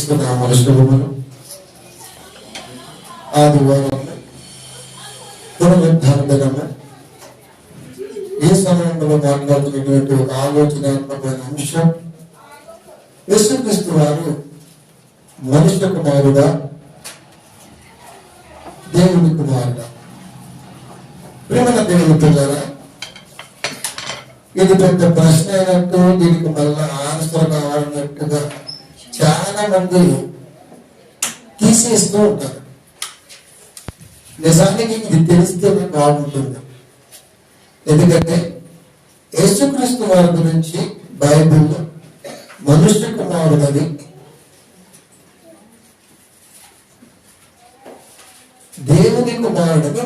తీసుకున్నాము శుభములు. ఆదివారం పునరుద్ధాన దినము. ఈ సమయంలో మాట్లాడుతున్నటువంటి ఒక ఆలోచనాత్మకమైన అంశం, యేసుక్రీస్తు వారు మనుష్య కుమారుడా, దేవుని కుమారుడా? ప్రేమల దేవుని పిల్లరా, ఇది పెద్ద ప్రశ్న అయినట్టు, దీనికి మళ్ళా ఆన్సర్ కావాలన్నట్టుగా చాలా మంది తీసేస్తూ ఉంటారు. నిజానికి ఇది తెలిస్తేనే బాగుంటుంది. ఎందుకంటే యేసుక్రీస్తు వారి గురించి బైబిల్లో మనుష్య కుమారుడని, దేవుని కుమారుడని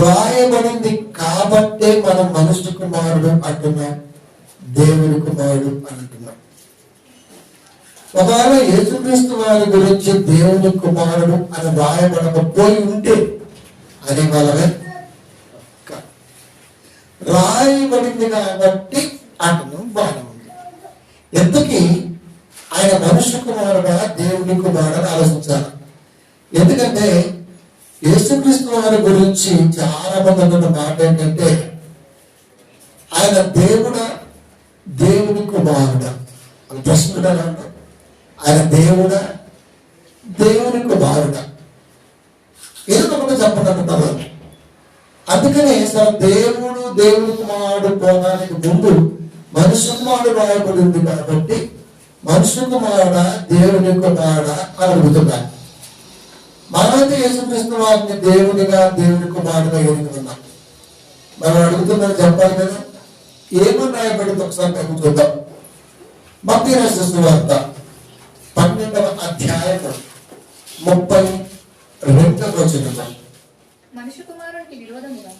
రాయబడింది కాబట్టే మనం మనుష్య కుమారుడు అంటున్నాం, దేవుని కుమారుడు అంటున్నాం. ఒకవేళ యేసుక్రీస్తు వారి గురించి దేవుని కుమారుడు అని రాయబడకపోయి ఉంటే అనే వాళ్ళమే రాయబడింది కాబట్టి అంటున్నాం, బాగా ఉంది. ఎందుకీ ఆయన మనుష్య కుమారుడా దేవుని కుమారుడు ఆలోచించాలి. ఎందుకంటే యేసుక్రీస్తు వారి గురించి చాలా మంది అన్న మాట ఏంటంటే, ఆయన దేవుడా దేవుని కుమారుడా అని ప్రశ్నించాలంట. ఆయన దేవుడా దేవుని కుమారుడా ఏదో ఒకటి చెప్పనంటున్నారు. అందుకనే సార్ దేవుడు దేవుని కుమారుడు పోవడానికి ముందు మనుష్య కుమారుడు రాయబడింది కాబట్టి మనుష్య కుమారుడా దేవుని కుమారుడా అని అడుగుతున్నారు. మనమైతే యేసుక్రీస్తు వారిని దేవునిగా దేవుని కుమారుడుగా ఎదుగుతున్నాం. మనం అడుగుతున్నది చెప్పాలి కదా, ఏమని రాయబడింది ఒకసారి మేము చూద్దాం. మత్తయి రాసిన సువార్త 12వ అధ్యాయము 32వ వచనం. మనుష్య కుమారునికి విరోధముగా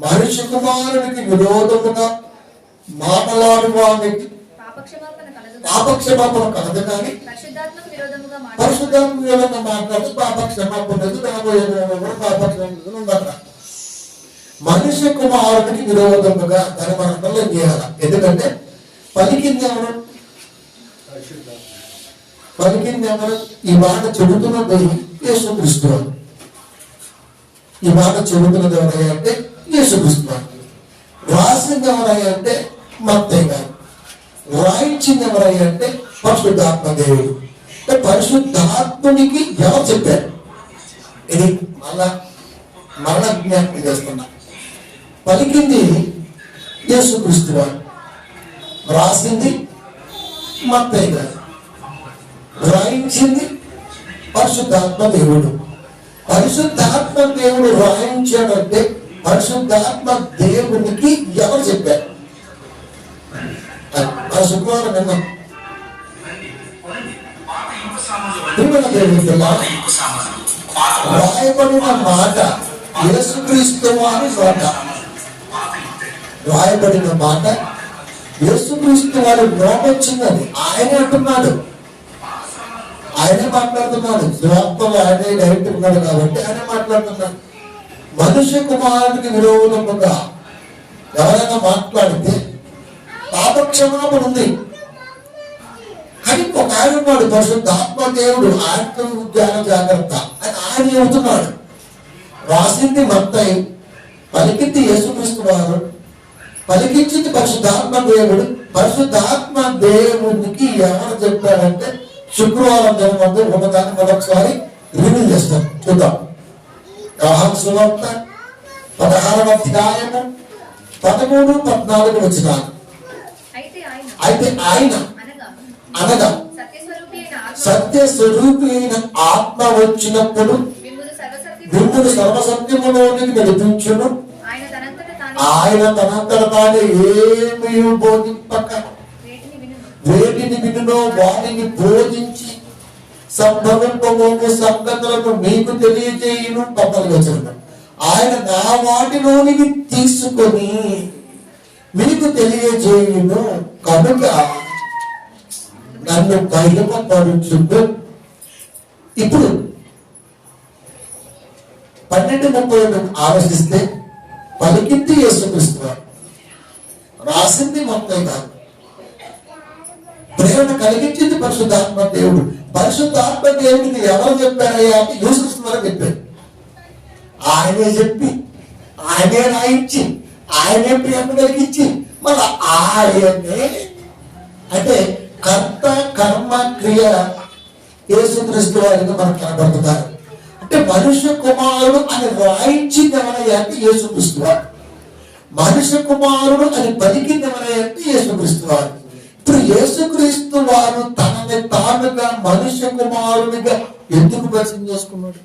మనుష్య కుమారునికి విరోధముగా మాటలాడు వానికి పాపక్షమాపణ కలదు, కానీ పరిశుద్ధాత్మకు విరోధంగా మాట్లాడుతూ పాపక్షమాపణ పాపక్షమాపణ. మనుష్య కుమారుడికి విరోధముగా దాన్ని మనం అర్థం చేయాలి. ఎందుకంటే పలికింది ఎవరు? ఈ మాట చెబుతున్నది యేసుక్రీస్తు వారు. ఈ మాట చెబుతున్నది ఎవరయ్యా అంటే యేసుక్రీస్తు వారు. రాసింది ఎవరయ్యా అంటే మత్తయి గారు. రాయించింది ఎవరయ్యా అంటే పరిశుద్ధాత్మ దేవుడు. అంటే పరిశుద్ధాత్మునికి ఎవరు చెప్పారు? ఇది మరణ జ్ఞాపకం చేస్తున్నా. పలికింది యేసుక్రీస్తు వారు, రాసింది మత్తయి గారు, రాయించింది పరిశుద్ధాత్మ దేవుడు. పరిశుద్ధాత్మ దేవుడు రాయించాడంటే పరిశుద్ధాత్మ దేవునికి ఎవరు చెప్పారు? శుక్రవారం విన్నాం. రాయబడిన మాట యేసుక్రీస్తు వారి మాట. రాయబడిన మాట యేసుక్రీస్తు వారి నోటొచ్చిందని ఆయనే అంటున్నాడు. ఆయనే మాట్లాడుతున్నాడు. స్వార్థంలో ఆయనే డైరెక్ట్ ఉన్నాడు కాబట్టి ఆయనే మాట్లాడుతున్నాడు. మనుష్య కుమారుడికి విరోధముగా ఎవరైనా మాట్లాడితే పాపక్షమాపణ ఉంది. కానీ ఒక ఆయన ఉన్నాడు, పరిశుద్ధాత్మ దేవుడు, ఆయన జ్ఞాన జాగ్రత్త అని ఆయన చెబుతున్నాడు. రాసింది మత్తయి, పలికింది యేసుక్రీస్తు వారు, పలికించింది పరిశుద్ధాత్మ దేవుడు. పరిశుద్ధాత్మ దేవునికి ఎవరు చెప్పారంటే శుక్రవారం దినమందు ఉన్నదాన్ని మరొకసారి రివ్యూ చేస్తాం. చూద్దాం. యోహాను సువార్త 16వ అధ్యాయము 13, 14 వచనాలు. అయితే ఆయన అనగా సత్య స్వరూపి అయిన ఆత్మ వచ్చినప్పుడు మిమ్మును సర్వసత్యములోనికి నడిపించును. ఆయన తనంతట తానే ఏమీ బోధింపక వేటిని వినునో వాటిని బోధించి సంభవింపబోయే సంగతులను మీకు తెలియజేయును. 14వ వచనం. ఆయన నా వాటిలోనికి తీసుకొని మీకు తెలియజేయును కనుక నన్ను బయలుపరుచును. ఇప్పుడు 12:30 ఆలోచిస్తే పలికింది యేసుక్రీస్తు. రాసింది మొత్తం కాదు. ప్రేమను కలిగించింది పరిశుద్ధాత్మ దేవుడు. పరిశుద్ధాత్మ దేవుడికి ఎవరు చెప్పారయ్యా అంటే యేసుక్రీస్తు వారు చెప్పారు. ఆయనే చెప్పి, ఆయనే రాయించి, ఆయనే ప్రేమ కలిగించి, మళ్ళీ ఆయనే అంటే కర్త కర్మ క్రియ యేసుక్రీస్తు వారికి మనకు కనబడుతున్నారు. అంటే మనుష్య కుమారుడు అని రాయించింది ఎవరయ్యా అంటే యేసుక్రీస్తు వారు. మనుష్య కుమారుడు అని పలికింది ఎవరయ్యా అంటే యేసుక్రీస్తు వారు. ఇప్పుడు యేసుక్రీస్తు వారు తనని తానుగా మనుష్య కుమారునిగా ఎందుకు పరిచయం చేసుకున్నాడు?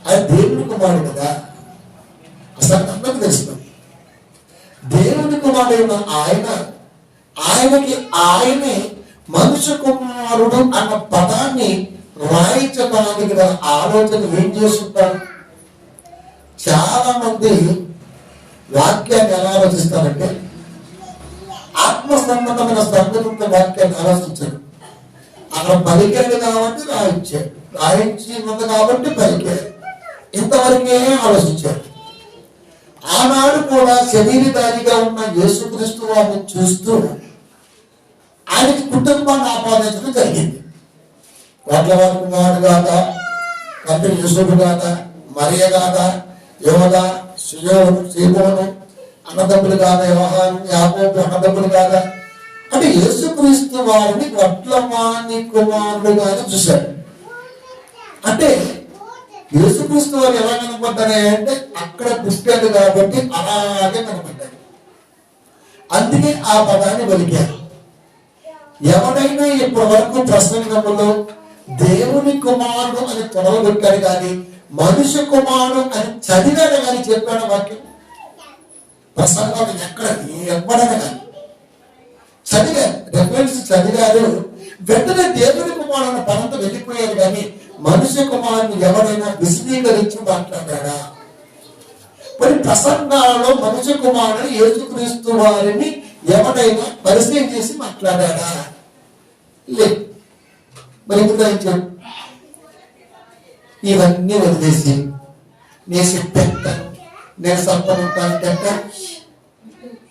అది దేవుని కుమారుడు కదా. అసలు అందరికి తెలుస్తుంది. దేవుని కుమారుడైన ఆయనకి ఆయనే మనుష్య కుమారుడు అన్న పదాన్ని రాయించడానికి ఆలోచన ఏం చేస్తుంటారు? చాలా మంది వాక్యాన్ని ఎలా ఆలోచిస్తారంటే ఆత్మ సంబంధమైన సంగతితో వాక్యాన్ని ఆలోచించారు. అక్కడ పలికాడు కాబట్టి రాయించాడు, రాయించి ఉంది కాబట్టి పలికాడు, ఇంతవరకే ఆలోచించారు. ఆనాడు కూడా శరీరధారిగా ఉన్న యేసుక్రీస్తు వారిని చూస్తూ ఆయనకి కుటుంబాన్ని ఆపాదించడం జరిగింది. వాట్ల వారి కుమారుడు కాదా, తండ్రి యూసుఫు కాదా, మరియ కాదా, యోధ, సీమోను అన్నదమ్ములు కాదా, యోహాను, యాకోబు అన్నదమ్ములు కాదా అంటే యేసుక్రీస్తు వారిని వడ్లమాని కుమారుడుగానే చూశాడు. అంటే యేసుక్రీస్తు వారు ఎలా కనపడ్డారే అంటే అక్కడ పుట్టాడు కాబట్టి అలాగే కనపడ్డాడు. అందుకే ఆ పదాన్ని పలికారు. ఎవరైనా ఇప్పటి వరకు ప్రసంగంలో దేవుని కుమారుడు అని తొడగొట్టాడు కానీ మనుష్య కుమారుడు అని చదివాడు కానీ చెప్పాడు వాక్యం ప్రసంగం ఎక్కడ ఎవ్వడని కానీ చదివారు, రెఫరెన్స్ చదివారు, వెంటనే దేవుని కుమారుడు అన్న పదంతో వెళ్ళిపోయారు కానీ మనుష్య కుమారుని ఎవరైనా విశదీకరించి మాట్లాడాడా? మరి ప్రసంగాలలో మనుష్య కుమారుడు యేసుక్రీస్తు వారిని ఎవరైనా పరిచయం చేసి మాట్లాడాడా? లేదు. మరి ఎందుకు ఇవన్నీ వదిలేసి నేను చెప్పేస్తాను, నేను సంపన్నుంటాను.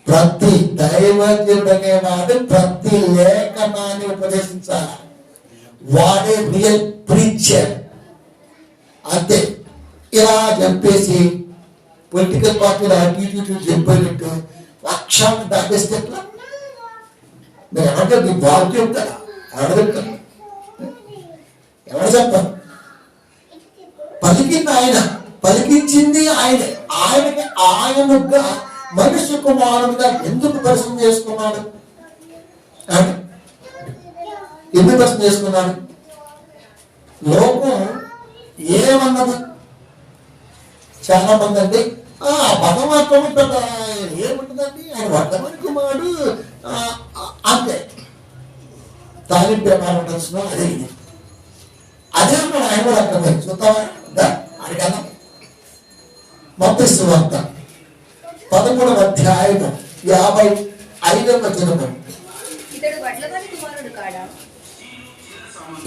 ప్రతి దైవజనుడు అనేవాడు ప్రతి లేఖనాన్ని ఉపదేశించాలి. వాడే రియల్ ప్రీచర్. అంతే. ఇలా చెప్పేసి పొలిటికల్ పార్టీలు అటు చెప్పినట్టు లక్ష్యాన్ని దాటేస్తే ఎట్లా? మీరు ఎవరికీ మీ బాగు చెప్తారా? ఎవరు ఎవరు చెప్పారు? పలికింది ఆయన, పలికించింది ఆయనే. ఆయనకి ఆయనగా మనుష్య కుమారుడుగా ఎందుకు పరిచయం చేసుకున్నాడు? ఎందుకు పరిచయం చేసుకున్నాడు? లోకం ఏమన్నది? చాలా మంది అండి పదం మాత్రం ఏముంటుందండి, ఆయన వర్ధమని కుమారుడు అంతే. తాలింపు వ్యాపారం తెలిసిన అదే ఇది అదే అన్నాడు. ఆయన కూడా అర్థమైంది. చూస్తావా అడిగాను. మత్తయి సువార్త 13వ అధ్యాయం 55వ వచనం.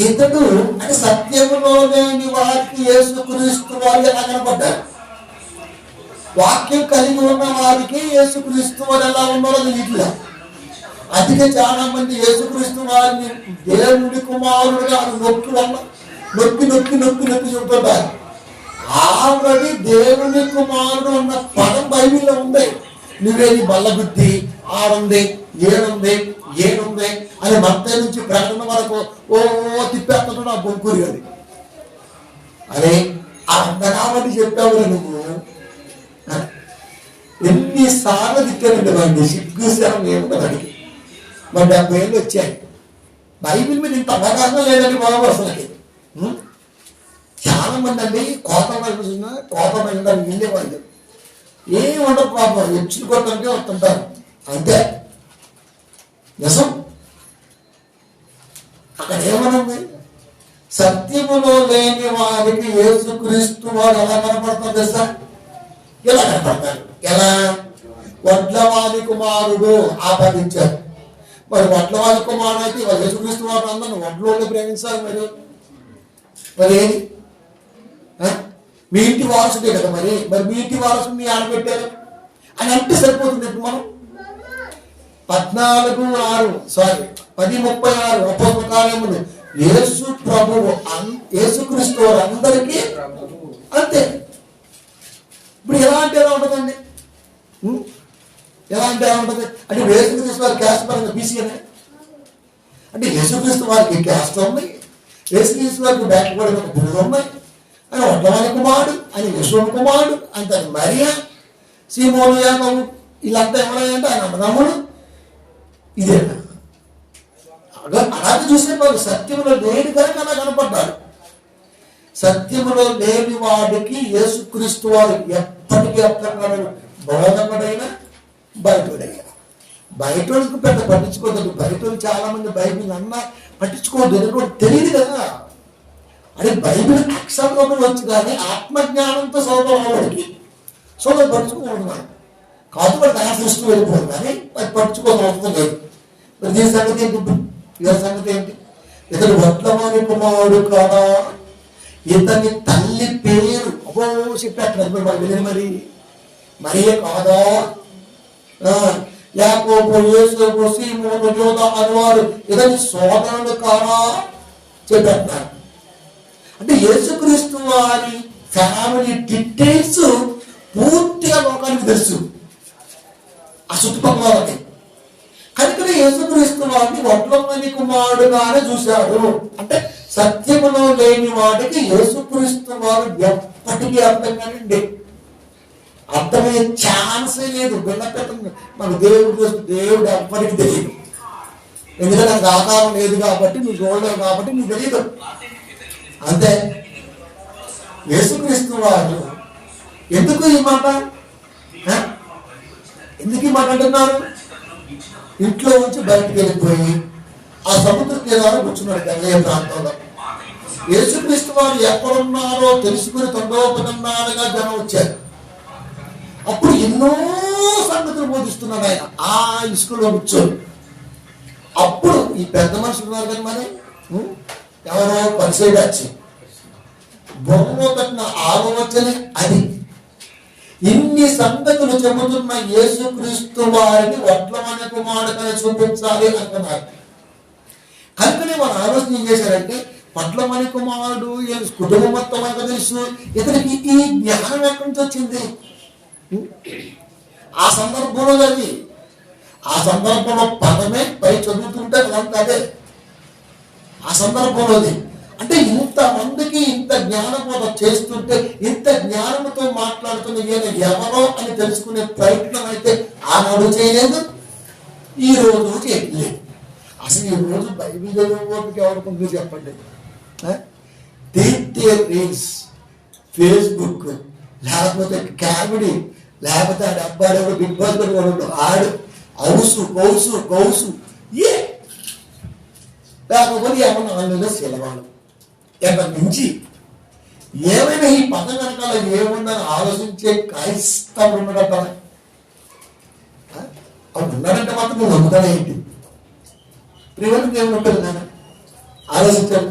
ఇతడు అంటే సత్యములో లేని వారికి యేసుక్రీస్తు వారు ఎలా కనపడ్డారు? వాక్యం కలిగి ఉన్న వారికి యేసుక్రీస్తు వారు ఎలా ఉన్నారో తెలియట్లే. అందుకే చాలా మంది యేసుక్రీస్తు వారిని దేవుడి కుమారుడుగా నొక్కి నొక్కి నొక్కి నొక్కి నొక్కి చెబుతుంటారు. ఆల్రెడీ దేవుని కుమారుడు ఉన్న పదం బైబిల్లో ఉంది. నువ్వేది బల్లబుద్ధి ఆడుంది, ఏడుంది అని మత్తయి నుంచి ప్రకటన వరకు తిప్పేస్తాడు నా బొంకూరి అది. అరే కాబట్టి చెప్పావు నువ్వు. ఎన్నిసార్లు తిట్టానండి వాడిని, సిగ్గుశారం ఏముంటుంది అడిగి. మరి 70 ఏళ్ళు వచ్చాయి. బైబిల్ మీద ఇంత అవగాహన లేదండి బాబు అసలుకి. చాలా మంది అండి కోపం వెళ్ళేవాళ్ళు ఏమి ఉండదు పాపం, ఎచ్చులు కొట్టడానికి వస్తుంటారు అంతే. నిజం. అక్కడ ఏమనుంది? సత్యములో లేని వారికి యేసుక్రీస్తు వారు ఎలా కనపడతారు తెలుసా? ఎలా కనపడతారు? ఎలా? వడ్లవాని కుమారుడు ఆపాదించారు. మరి వడ్లవాని కుమారుడు అయితే యేసుక్రీస్తు వారు అందరూ వడ్లోనే ప్రేమించాలి. మరి ఏది? మీ ఇంటి వారసుడే కదా. మరి మీ ఇంటి వారసుని మీ ఆడబెట్టారు. అని అంటే సరిపోతుంది. ఇప్పుడు మనం 10:36 అపోస్తల కార్యములు యేసు ప్రభువు యేసుక్రీస్తు వారు అందరికీ అంతే. ఇప్పుడు ఎలా ఉంటుందండి? ఎలా ఉంటుంది అంటే యేసుక్రీస్తు వారి క్యాస్ట్ పరంగా బీసీ అంటే యేసుక్రీస్తు వారికి క్యాస్ట్ ఉన్నాయి, యేసుక్రీస్తు వారికి బ్యాక్వర్డ్ బిల్లు ఉన్నాయి. ఆయన ఒడ్లవాని కుమారుడు, ఆయన యశ్వని కుమారుడు, ఆయన మరియా, సీమోను, యాకోబు వీళ్ళంతా ఎవరంటే ఆయన అన్నదమ్ముడు. ఇదే అలాగే చూసే వాళ్ళు సత్యములో లేని కనుక అలా కనపడ్డాడు. సత్యములో లేని వాడికి యేసుక్రీస్తు వారు ఎప్పటికీ అర్థం బోధకుడైనా బయటోడైనా. బయటోడికి పెద్ద పట్టించుకోవద్దు. బయటోడు చాలా మంది బైబిల్ అన్నా పట్టించుకోవద్దు, ఎందుకంటే తెలియదు కదా. అదే బైబిల్ అక్షరంలో వచ్చు కానీ ఆత్మజ్ఞానంతో చదవడానికి పట్టించుకోకూడదు కాదు. వాడు తన దృష్టి వెళ్ళిపోదు కానీ అది పట్టించుకోవడం అవసరం లేదు. మరి దీని సంగతి ఏంటి? ఇతని సంగతి ఏంటి? ఇతడు వర్తమాని కుమారుడు కాదా? ఇతని తల్లి పేరు చెప్పారు మరి మరియే కాదా? యాకోబు, యోసేపు, సీమోను, యోదా అనేవారు ఇతని సోదరుడు కాదా చెప్పారు. అంటే యేసుక్రీస్తు వారి ఫ్యామిలీ డీటెయిల్స్ పూర్తిగా లోకానికి తెలుసు, ఆ చుట్టుపక్కల వాళ్ళకి. కనుకనే యేసుక్రీస్తు వారిని ఒడ్లమని కుమారుడుగానే చూశాడు. అంటే సత్యములో లేని వాడికి యేసుక్రీస్తు వారు ఎప్పటికీ అర్థం కానండి, అర్థమయ్యే ఛాన్సే లేదు. బిళ్ళపెట్టింది మన దేవుడు ఎప్పటికీ తెలియదు. ఎందుకంటే నాకు ఆకారం లేదు కాబట్టి, నువ్వు చూడలేవు కాబట్టి నీకు తెలియదు అంతే. యేసుక్రీస్తు వారు ఎందుకు ఈ మాట అంటున్నారు? ఇంట్లో నుంచి బయటకు వెళ్ళిపోయి ఆ సముద్ర తీరాలు కూర్చున్నాడు గంగయ్య ప్రాంతంలో. యేసుక్రీస్తు వారు ఎక్కడున్నారో తెలుసుకుని తండోపదండాలుగా జనం వచ్చారు. అప్పుడు ఎన్నో సంగతులు బోధిస్తున్నాడు ఆయన ఆ ఇసుకలో కూర్చొని. అప్పుడు ఈ పెద్ద మనుషులు ఉన్నారు కదా, మరి ఎవరో పరిచయం వచ్చి బొమ్మ పెట్టిన ఆలోచన అది. ఇన్ని సంగతులు చెబుతున్న యేసుక్రీస్తు వారిని ఒడ్లమని కుమారుడుగా చూపించాలి అనుకున్నారు. కనుకనే వాళ్ళు ఆలోచన ఏం చేశారంటే, ఒడ్లమని కుమారుడు కుటుంబం మొత్తం అంతా తెలుసు, ఇతనికి ఈ జ్ఞానం ఎక్కడి నుంచి వచ్చింది? ఆ సందర్భంలో అది, ఆ సందర్భంలో పదమే పై చదువుతుంటే అదంతా అదే. ఆ సందర్భంలోది అంటే ఇంతమందికి ఇంత జ్ఞానబోధ చేస్తుంటే, ఇంత జ్ఞానంతో మాట్లాడుతున్న ఈయన ఎవరో అని తెలుసుకునే ప్రయత్నం అయితే ఆనాడు చేయలేదు, ఈ రోజు చేయలేదు. అసలు ఈ రోజు బైబిల్ చదువుకోవడానికి ఎవరికి చెప్పండి? రీల్స్, ఫేస్బుక్, లేకపోతే కామెడీ, లేకపోతే ఆడు అబ్బాయి బిగ్ బాస్ కూడా ఆడు అవుసు కౌసు కౌసు ఏ లేకపోతే ఏమన్నా ఆన్లైన్లో సెలవాలు ఎక్కడి నుంచి ఏమైనా ఈ పదం వెనకాల ఏముందని ఆలోచించే క్రైస్తవులు ఉన్నాడట. అప్పుడు ఉన్నాడంటే మాత్రం నువ్వు నమ్ముతానే ఏంటి? ప్రియులకు ఏమి ఉంటుంది నాన్న ఆలోచించాడు.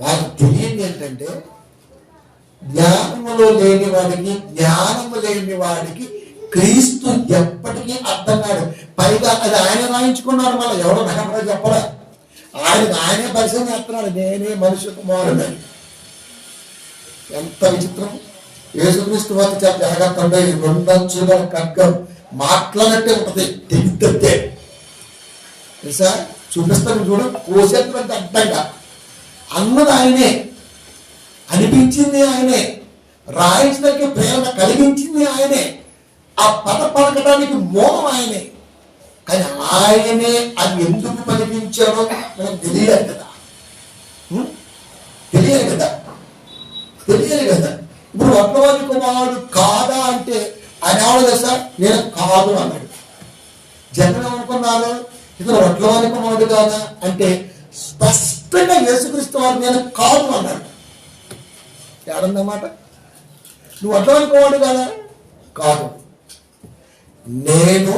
వాళ్ళకి తెలియంది ఏంటంటే, జ్ఞానములో లేని వాడికి క్రీస్తు ఎప్పటికీ అర్థం కాదు. పైగా అది ఆయన రాయించుకున్నాడు, మళ్ళీ ఎవడో నమ్మకం చెప్పరా. ఆయనే పరిచయం చేస్తున్నాడు, నేనే మనుష్య కుమారుడు. ఎంత విచిత్రం! యేసుక్రీస్తు వారు చాలా జాగ్రత్త ఉండే, రెండంచుల ఖడ్గం మాట్లాడినట్టే ఉంటుంది, తెగితే తెలుసా? చూపిస్తాను చూడ, కోసేటువంటి అడ్డంగా అన్నది ఆయనే, అనిపించింది ఆయనే, రాయించడానికి ప్రేరణ కలిగించింది ఆయనే, ఆ పద పలకడానికి మూలం ఆయనే. కానీ ఆయనే అది ఎందుకు పలికించాడో మనకు తెలియదు కదా. ఇప్పుడు ఒక్కవారి కుమారుడు కాదా అంటే ఆయన ఎవరు తెలుసా? నేను కాదు అన్నాడు. జనం అనుకున్నారు ఇతను ఒక్కవారి కుమారుడు కాదా అంటే స్పష్టంగా యేసుక్రీస్తు వారు నేను కాదు అన్నాడు. ఏడన్నమాట? నువ్వు ఒక్కవారి కుమారుడు కాదా? కాదు, నేను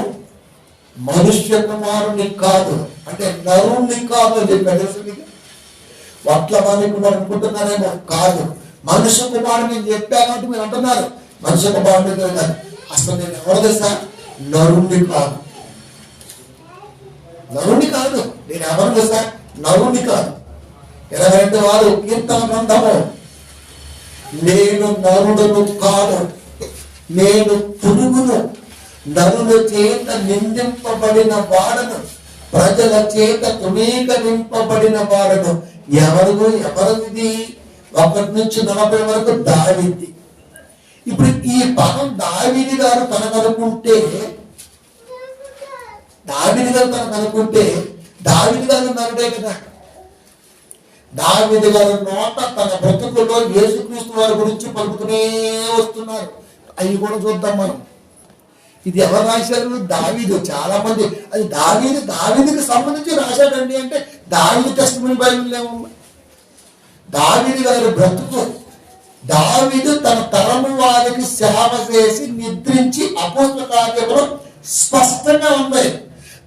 మనుష్య కుమారుని కాదు అంటే నరుణ్ణి కాదు అని చెప్పాడు. వట్ల వారికి అనుకుంటున్నారేమో, కాదు మనుష్య కుమారుడు నేను చెప్పా కాబట్టి మీరు అంటున్నారు. మనిషి కుమారుడు కాదు. అసలు నేను ఎవరు తెలుసా? నరుణ్ణి కాదు, నరుణ్ణి కాదు. నేను ఎవరు తెలుసా? నరుణ్ణి కాదు. 22 కీర్తన గ్రంథము, నేను నరుడును కాను, నేను పురుగును, నరుల చేత నిందింపబడిన వాడను, ప్రజల చేత తృణీకరింపబడిన వాడను. ఎవరిది? 1 నుంచి 40 వరకు దావీదు. ఇప్పుడు ఈ పదం దావీదు గారు తనకనుకుంటే, దావీదు గారు నరుడే కదా. దావీదు గారు నోట తన బ్రతుకులో యేసుక్రీస్తు వారి గురించి పలుకుతూనే వస్తున్నారు. అవి కూడా చూద్దాం మనం. ఇది ఎవరు రాశారు? దావీదు. చాలా మంది అది దావీదుకి సంబంధించి రాశాడండి అంటే దావీదు టెస్టిమనీ బైబిల్ ఏమన్నా? దావీదు గారి బ్రతుకు, దావీదు తన తరము వారికి సేవ చేసి నిద్రించి అపోస్తల కార్యములు స్పష్టంగా ఉన్నాయి.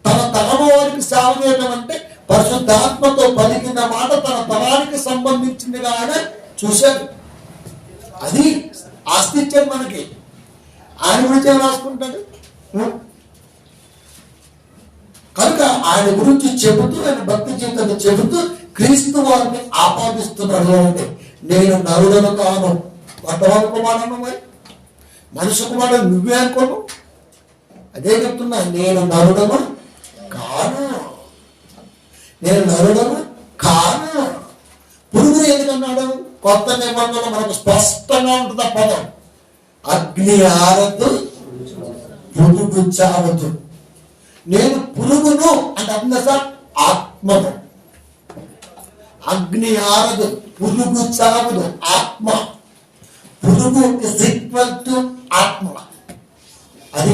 తన తరము వారికి సేవ చేయడం అంటే పరిశుద్ధాత్మతో పలికిన మాట తన తరానికి సంబంధించిందిగా ఆయన చూశాడు. అది ఆస్తిత్యం మనకి. ఆయన గురించి ఏం రాసుకుంటాడు? కనుక ఆయన గురించి చెబుతూ, ఆయన భక్తి జీవితాన్ని చెబుతూ క్రీస్తు వారిని ఆపాదిస్తున్నాడు. అంటే నేను నరుడను కాను. వర్తమాన కుమారుడు, మరి మనుషు కుమారుడు నువ్వే అనుకోను. అదే చెప్తున్నా, నేను నరుడను కాను, నేను నరుడను కాను. పురుగు ఎందుకన్నాడు? కొత్త నిబంధనలో మనకు స్పష్టంగా ఉంటుంది ఆ పదం. అగ్ని ఆరదు, పురుగు చావదు. నేను పురుగును అంటే అర్థం సార్, ఆత్మను. అగ్ని ఆరదు, పురుగు చావదు, ఆత్మ. పురుగు ఇస్ ఈక్వల్ టు ఆత్మ. అది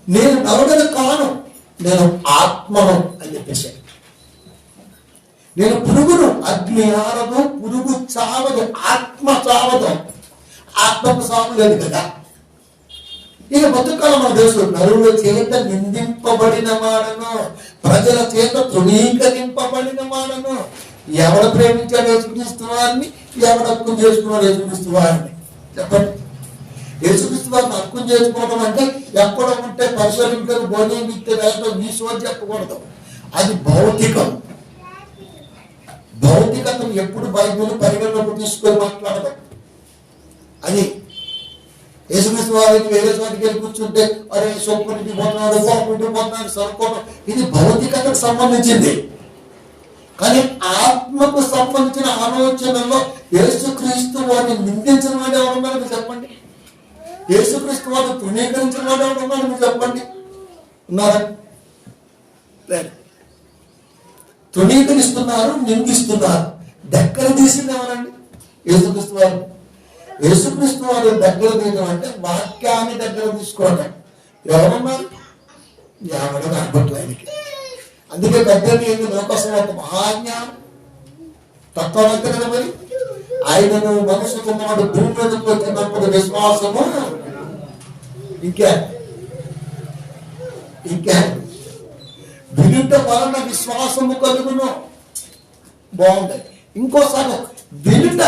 నేను నరుడను కాను, నేను ఆత్మను అని చెప్పేసి. నేను పురుగును, అగ్ని ఆరదు, పురుగు చావదు, ఆత్మ చావదు. ఆత్మకు సాగు లేదు కదా. ఇక బతుకాలం మన తెలుసు, నరుల చేత నిందింపబడిన వాడను, ప్రజల చేత తృణీకరింపబడిన వాడను. ఎవడు ప్రేమించాడు యేసుక్రీస్తు వారిని? ఎవడు హక్కును చేసుకున్నాడు యేసుక్రీస్తు వారిని? చెప్పండి. యేసుక్రీస్తు వారిని హక్కును చేసుకోవడం అంటే ఎక్కడ ఉంటే పరిశోధించారు, భోజనం ఇస్తే వేయడం, వీసు అని చెప్పకూడదు. అది భౌతికం. భౌతికతను ఎప్పుడు బైబిల్ పరిగణలోకి తీసుకొని మాట్లాడదు. అది యేసుక్రీస్తు వారికి వేరే చోటికి వెళ్ళి కూర్చుంటే అరే సొప్పునికి పోతున్నాడు, పోకుంటూ పోతున్నాడు, సరుకోవడం, ఇది భౌతికతకు సంబంధించింది. కానీ ఆత్మకు సంబంధించిన ఆలోచనలో యేసుక్రీస్తు వారిని నిందించిన వాడు ఎవరున్నారు మీరు చెప్పండి? యేసుక్రీస్తు వారిని తృణీకరించిన వాడు ఎవరున్నారు మీరు చెప్పండి? ఉన్నారా? తృణీకరిస్తున్నారు, నిందిస్తున్నారు. దగ్గర తీసింది ఎవరండి? యేసుక్రీస్తు వారు. యేసుక్రీస్తు వారు దగ్గర తీయడం అంటే వాక్యాన్ని దగ్గర తీసుకోవడం. ఎవరున్నారు? ఎవరు కనపట్ల ఆయనకి. అందుకే దగ్గర ఏంటి? లోకసభ మహాజ్ఞానం తత్వవంత కదా. మరి ఆయనను మనసు కుమారుడు భూమి మీదకు వచ్చినప్పుడు విశ్వాసము ఇంకా వినుట వలన విశ్వాసము కలుగును. బాగుంది. ఇంకోసారి వినుట.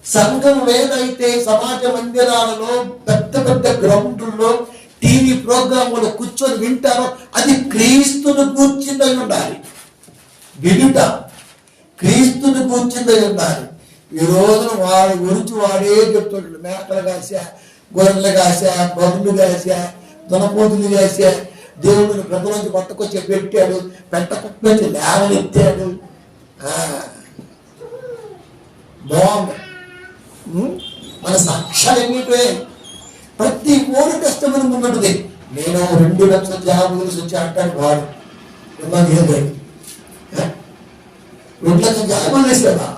సంఘం ఏదైతే సమాజ మందిరాలలో పెద్ద పెద్ద గ్రౌండ్లలో టీవీ ప్రోగ్రాములు కూర్చొని వింటారో అది క్రీస్తును కూర్చుందై ఉండాలి. వినుట క్రీస్తుని కూర్చుందై ఉండాలి. ఈ రోజున వాడి గురించి వాడే చెప్తుంటాడు. మేకలు కాసా, గొర్రెలు కాసా, బర్రెలు కాసా, దునపోతులు కాసా, దేవుడిని ప్రజలోంచి కొట్టకొచ్చి పెట్టాడు, పెంట కుక్క నుంచి లేవనెత్తాడు. బాగుంది. మన సాక్ష్యాలు ఎన్నిటే ప్రతి ఓడి కష్టమని ముందుంటుంది. నేను 2 లక్షల జాబులు వచ్చి అంటాడు వాడు. మిమ్మల్ని ఏదో 2 లక్షల జాబులు వేసావా?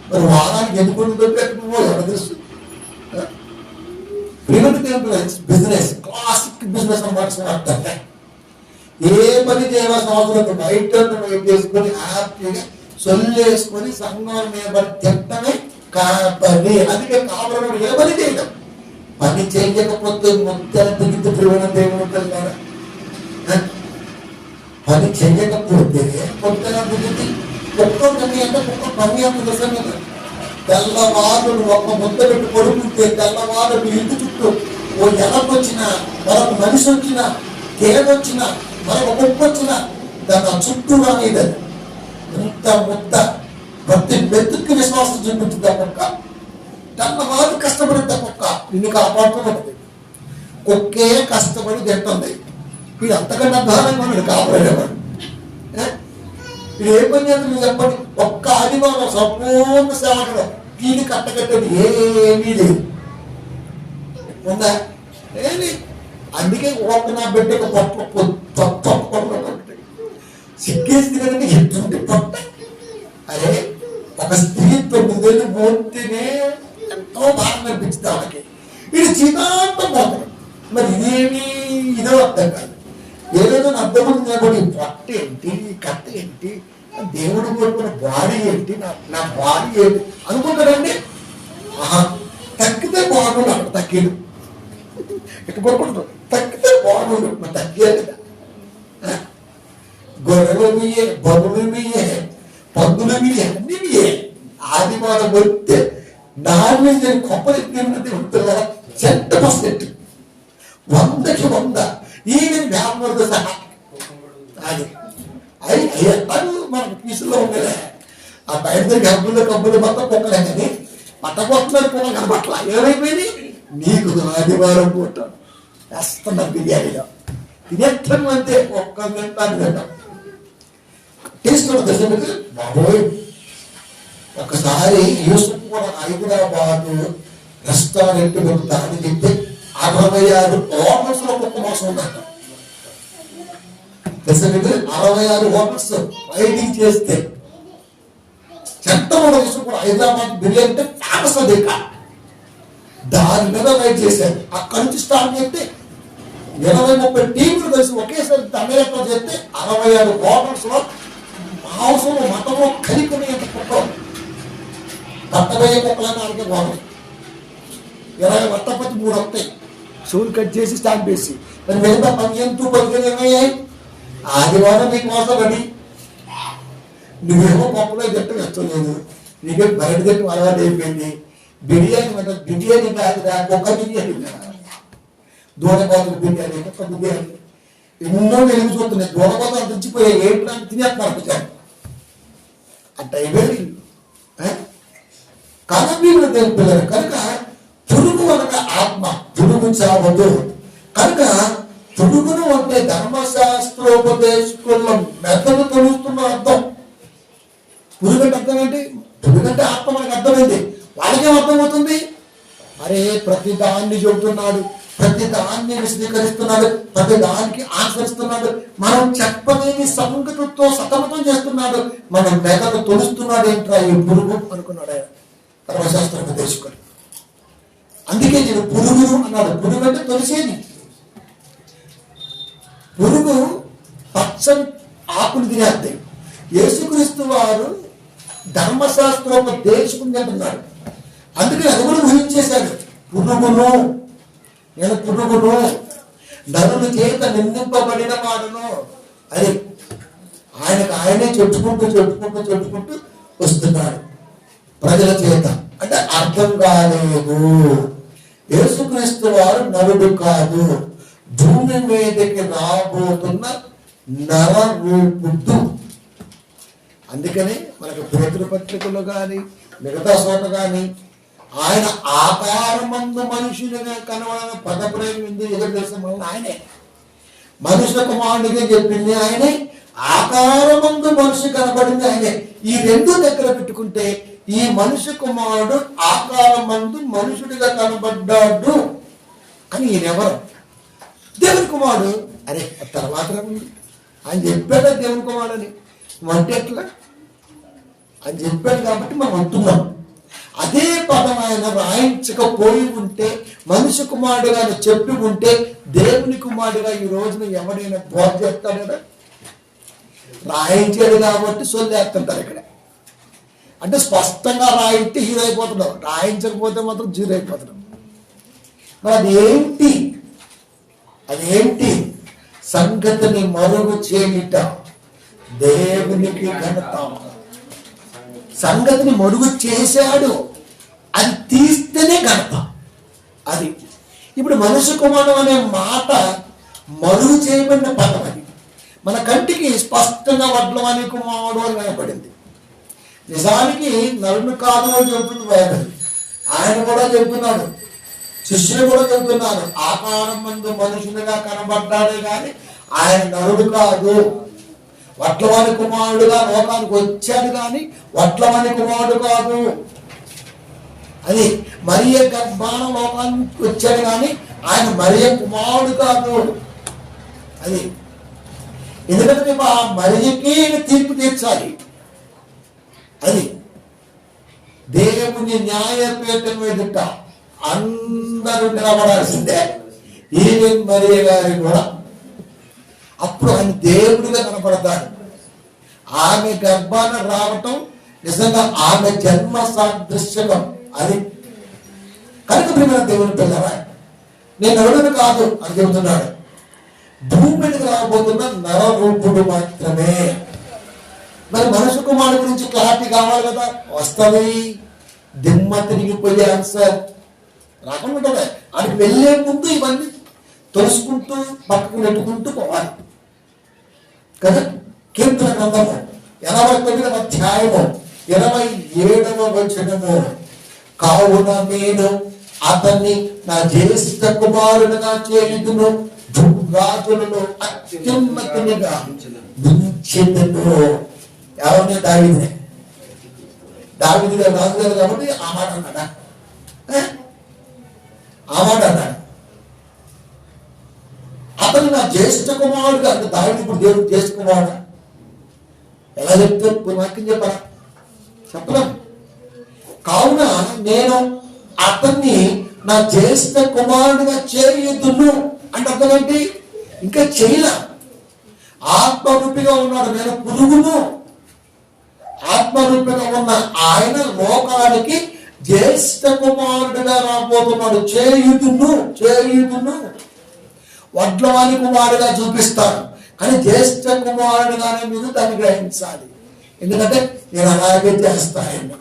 మరి వారానికి ఎందుకు పెట్టు ఎవరు తెలుసు? ప్రివెంటివ్ బిజినెస్, క్లాసిక్ బిజినెస్ అన్నమాట. ఏ పని చేయాల్సిన అవసరం బయట వేసుకొని హ్యాపీగా సొల్లేసుకొని సంఘం మీద తిట్టమే పని. అందుకే కాపురం ఏ పని చేయడం. పని చేయకపోతే మొత్తం దిగితే ప్రివెంటివ్ ఏముంటుంది కదా. పని చేయకపోతే పొద్దున దిగితే ఒక్కొక్కటి అంటే ఒక్కొక్క పని అంత నిజం కదా. తెల్లవారు ఒక ముద్ద పెట్టి పడుకుంటే తెల్లవారు ఇంటి చుట్టూ ఓ ఎలకొచ్చినా మరొక మనిషి వచ్చినా తేడొచ్చినా మరొక ముప్పు వచ్చినా దాన్ని చుట్టూ రానిదని ఇంత ముద్ద ప్రతి మెతుక్కి విశ్వాసం చూపించింది ఆ కుక్క. తెల్లవారు కష్టపడింది ఆ కుక్క నిన్ను కాపాడుతున్నది. కుక్కే కష్టపడి తింటుంది. వీడు అంతకన్నా దారుణంగా ఉన్నాడు కాపాడేవాడు. వీడు ఏ పని చేయాలి నువ్వు చెప్పండి. ఒక్క ఆదివారం సంపూర్ణ సేవకుడు వీడి కట్టకట్టేది ఏమీ లేదు. ఉందా? ఏమి. అందుకే ఒక నా బిడ్డకు పొట్ట సిగ్గేసింది కదండి. ఎటువంటి పొట్ట. అరే ఒక స్త్రీ 9 ఏళ్ళు పోతేనే ఎంతో బాగా అనిపించింది వాళ్ళకి. ఇది జీవితాంతం పోతాడు. మరి ఇదేమి ఇదో అర్థం కాదు. ఏదైనా అర్థం ఉంది కాబట్టి పొట్ట ఏంటి, కట్ట ఏంటి, దేవుడు కోరుకున్న బాడీ ఏంటి, నా బాడీ ఏంటి అనుకుంటారండి. తగ్గితే బాగుండు. అక్కడ తగ్గాడు ఇటు కొడుకుంటాడు. తగ్గితే బాగుండు. మరి తగ్గాడు కదా. గొర్రెలు మీయే, బరువులు మీయే, పందులు మీయే, అన్ని మీయే. ఆదివారం వస్తే నాన్ వెజ్ కొబ్బరి తిన్నది ఉంటుందా 100%, 100కి 100 ఈవెన్ వ్యాపారంతో సహా. అది అవి మనకు పీసులో ఉండలే. ఆ బయట దగ్గర కబ్బులు మొత్తం కుక్కలే కానీ పట్టబోతున్నారు కూడా కనపట్ల. ఏమైపోయింది? నీకు ఆదివారం పూట వేస్తున్నారు బిర్యానీలో. తినేస్తాను అంతే. ఒక్క గంటలు తింటాం. టేస్ట్ కూడా దశకు బాబోయ్. ఒకసారి యూసుఫ్ కూడా హైదరాబాద్ రెస్టారెంట్ వెళ్తానని చెప్తే 66 హోటల్స్ లో కుక్క మోసం ఉందంట. తెలుసా మీకు? 66 హోటల్స్ రైడింగ్ చేస్తే చెత్తమూడ యూసుఫ్ కూడా హైదరాబాద్ బిర్యానీ అంటే ఫేమస్. అది దాని మీద రైడ్ చేశారు. అక్కడి నుంచి స్టార్ట్ చేస్తే 20-30 టీములు కలిసి ఒకేసారి అమెరికా చేస్తే 66 హోటల్స్ లో మాంసంలో మతంలో కలిపి కుక్క పట్టబోయే కుక్కలని అడిగే బాగుంది. 20 వట్టపతి 3 వస్తాయి. షూలు కట్ చేసి స్టాంప్ వేసి మరి మిగతా 15 ఏమయ్యాయి? ఆదివారం నీకు మోసం పడి నువ్వేమో పప్పులో గట్టి వేస్తలేదు. నీకే బయట గట్టి అలవాటు అయిపోయింది. బిర్యానీ అంటే బిర్యానీ కాదురా, కుక్క బిర్యానీ కదా. దూడబాతులు బిర్యానీ, కుక్క బిర్యానీ ఎన్నో వెలుగు చూస్తున్నాయి. దూడబాతులు అంత తెచ్చిపోయాయి. ఏంటంటే తినేస్తున్నారు అట్ట అయిపోయింది. కనబీలు పిల్లలు కనుక పురుగు అనగా ఆత్మ, పురుగు చావదు. కనుక పురుగును అంటే ధర్మశాస్త్రోపదేశకుల మెదడు తొలుస్తున్న అర్థం. పురుగు అంటే అర్థం ఏంటి? పురుగు అంటే ఆత్మ మనకు అర్థమైంది. వాళ్ళకేం అర్థమవుతుంది? అరే ప్రతి దాన్ని చెబుతున్నాడు, ప్రతి దాన్ని విశదీకరిస్తున్నాడు, ప్రతి దానికి ఆచరిస్తున్నాడు. మనం చెప్పలేని సంగతితో సతమతం చేస్తున్నాడు. మనం మెదడు తొలుస్తున్నాడు. ఏంట్రా ఈ పురుగు అనుకున్నాడు ఆయన ధర్మశాస్త్ర ఉపదేశకుడు. అందుకే నేను పురుగును అన్నాడు. పురుగు అంటే తొలిసేది. పురుగు పచ్చని ఆకులు తినేస్తాయి. యేసుక్రీస్తు వారు ధర్మశాస్త్రోపదేశకుడు అంటున్నాడు. అందుకని అది కూడా ఊహించేశాడు. పురుగును, నేను పురుగును, నరుల చేత నిందింపబడిన వాడును. అది ఆయనే చెప్పుకుంటూ వస్తున్నాడు ప్రజల చేత. అంటే అర్థం కాలేదు. యేసుక్రీస్తు వారు నరుడు కాదు, భూమి మీదకి రాబోతున్న నరరూపుడు. అందుకని మనకు పేతురు పత్రికలు కానీ మిగతా చోట కానీ ఆయన ఆకారమందు మనుషులుగా కనబడిన పదప్రయోగం ఎదురు తెలుసు. ఆయనే మనుష్య కుమారుడిగా చెప్పింది ఆయనే, ఆకారమందు మనిషి కనబడింది ఆయనే. ఈ రెండు దగ్గర పెట్టుకుంటే ఈ మనిషి కుమారుడు ఆకారమందు మనుషుడిగా కనబడ్డాడు అని ఈయనెవరు? దేవుని కుమారుడు. అరే తర్వాత ఆయన చెప్పాడు దేవుని కుమారుడు అని. అంటే ఎట్లా? అని చెప్పాడు కాబట్టి మనం అంటున్నాం. అదే పదం ఆయన రాయించకపోయి ఉంటే, మనిషి కుమారుడుగా చెప్పి ఉంటే, దేవుని కుమారుడుగా ఈ రోజున ఎవరైనా బోధ చేస్తాడు కదా. రాయించాడు కాబట్టి సొల్లేస్తుంటారు ఇక్కడ. అంటే స్పష్టంగా రాయితే హీరో అయిపోతున్నాం, రాయించకపోతే మాత్రం జీరో అయిపోతున్నాం. మరి అదేంటి? సంగతిని మరుగు చేయుట దేవునికి ఘనత. సంగతిని మరుగు చేశాడు. అది తీస్తేనే ఘనత. అది ఇప్పుడు మనుష్య కుమారుడు అనే మాట మరుగు చేయబడిన పదం. అది మన కంటికి స్పష్టంగా వడ్లవాణి కుమారుడు అని కనపడింది. నిజానికి నరుని కాదు అని చెబుతుంది బైబిల్. ఆయన కూడా చెబుతున్నాడు, శిష్యులు కూడా చెబుతున్నారు, ఆకారం మందు మనుషులుగా కనబడ్డాడే కానీ ఆయన నరుడు కాదు, వడ్లవాణి కుమారుడుగా లోకానికి వచ్చాడు కానీ వడ్లవాణి కుమారుడు కాదు. అది మరియ గర్భాన లోకానికి వచ్చాడు కానీ ఆయన మరియ కుమారుడు కాదు. అది ఎందుకంటే ఆ మరియకి తీర్పు తీర్చాలి. అది దేవుని న్యాయపీఠం ఎదుట అందరూ నిలబడాల్సిందే, ఈవెన్ మరియ గారి కూడా. అప్పుడు ఆయన దేవుడిగా కనపడతాడు. ఆమె గర్భాన రావటం నిజంగా ఆమె జన్మ సాదృశ్యం. అది కనుక ప్రియమైన దేవుని పిల్లరా, నేను నరుడును కాదు అని చెబుతున్నాడు. భూమి మీదకి రాబోతున్న నరరూపుడు మాత్రమే. మరి మనుషు కుమారుడు గురించి క్లారిటీ కావాలి కదా, వస్తుంది. దిమ్మ తిరిగిపోయే ఆన్సర్ రాకుండా అక్కడికి వెళ్ళే ముందు ఇవన్నీ తోసుకుంటూ పక్కకు నెట్టుకుంటూ పోవాలి కదా. కీర్తన గ్రంథము 89వ అధ్యాయము 27వ వచనము, కావున నేను అతన్ని నా జ్యేష్ఠ కుమారుడుగా చేయుదును, రాజులను అత్యున్నతునిగా ఉంచెదను. ఎవరిని? దావీదునే. దావీదు గారు రాజు గారు కాబట్టి ఆ మాట అన్నాడా? ఆ మాట అన్నాడు. అతను నా జ్యేష్ఠ కుమారుడుగా, అంటే దావీదు ఇప్పుడు దేవుడు జ్యేష్ఠ కుమారుడు ఎలా చెప్తారు? ఇప్పుడు వాక్యం చెప్పరా? చెప్పలేం. కావున నేను అతన్ని నా జ్యేష్ఠ కుమారుడుగా చేయుదును అంటే అర్థం ఏంటి? ఇంకా చేయలే, ఆత్మరూపిగా ఉన్నాడు. నేను పురుగును. ఆత్మరూపిగా ఉన్న ఆయన లోకానికి జ్యేష్ఠ కుమారుడుగా రాబోతున్నాడు. చేయుదును, చేయుదును. వడ్లవాణి కుమారుడుగా చూపిస్తాడు కానీ జ్యేష్ఠ కుమారుడుగానే మీరు దాన్ని గ్రహించాలి. ఎందుకంటే నేను అలాగే చేస్తాను,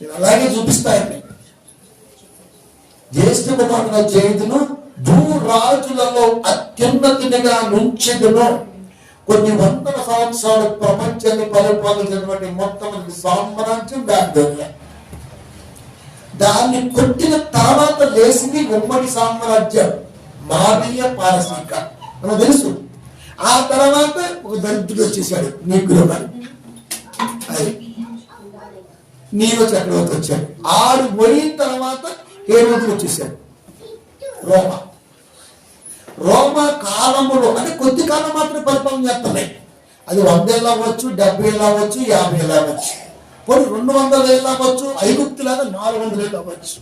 నేను అలాగే చూపిస్తాను. జ్యేష్ఠ కుమారుడుగా చేయుదును, భూరాజులలో అత్యున్నతినిగా నుంచెదను. కొన్ని వందల సంవత్సరాలు ప్రపంచాన్ని పరిపాలించినటువంటి మొట్టమొదటి సామ్రాజ్యం బాబిలోనియా. దాన్ని కొట్టిన తర్వాత లేచింది ఉమ్మడి సామ్రాజ్యం మాదీయ పారసీక, మనకు తెలుసు. ఆ తర్వాత ఒక దరిద్రుడు వచ్చేసాడు, నీగ్రో అని. అది నీరో చక్రవర్తి వచ్చాడు. ఆడు పోయిన తర్వాత హేరోదు వచ్చేసాడు. రోమా కాలములో అంటే కొద్ది కాలం మాత్రం పరిపాలన చేస్తున్నాయి. అది 100 ఏళ్ళు అవ్వచ్చు, 70 ఏళ్ళు అవ్వచ్చు, 50 ఏళ్ళు అవ్వచ్చు, పోనీ 200 ఏళ్ళు అవ్వచ్చు, ఐగుప్తులాగా 400 ఏళ్ళు అవ్వచ్చు.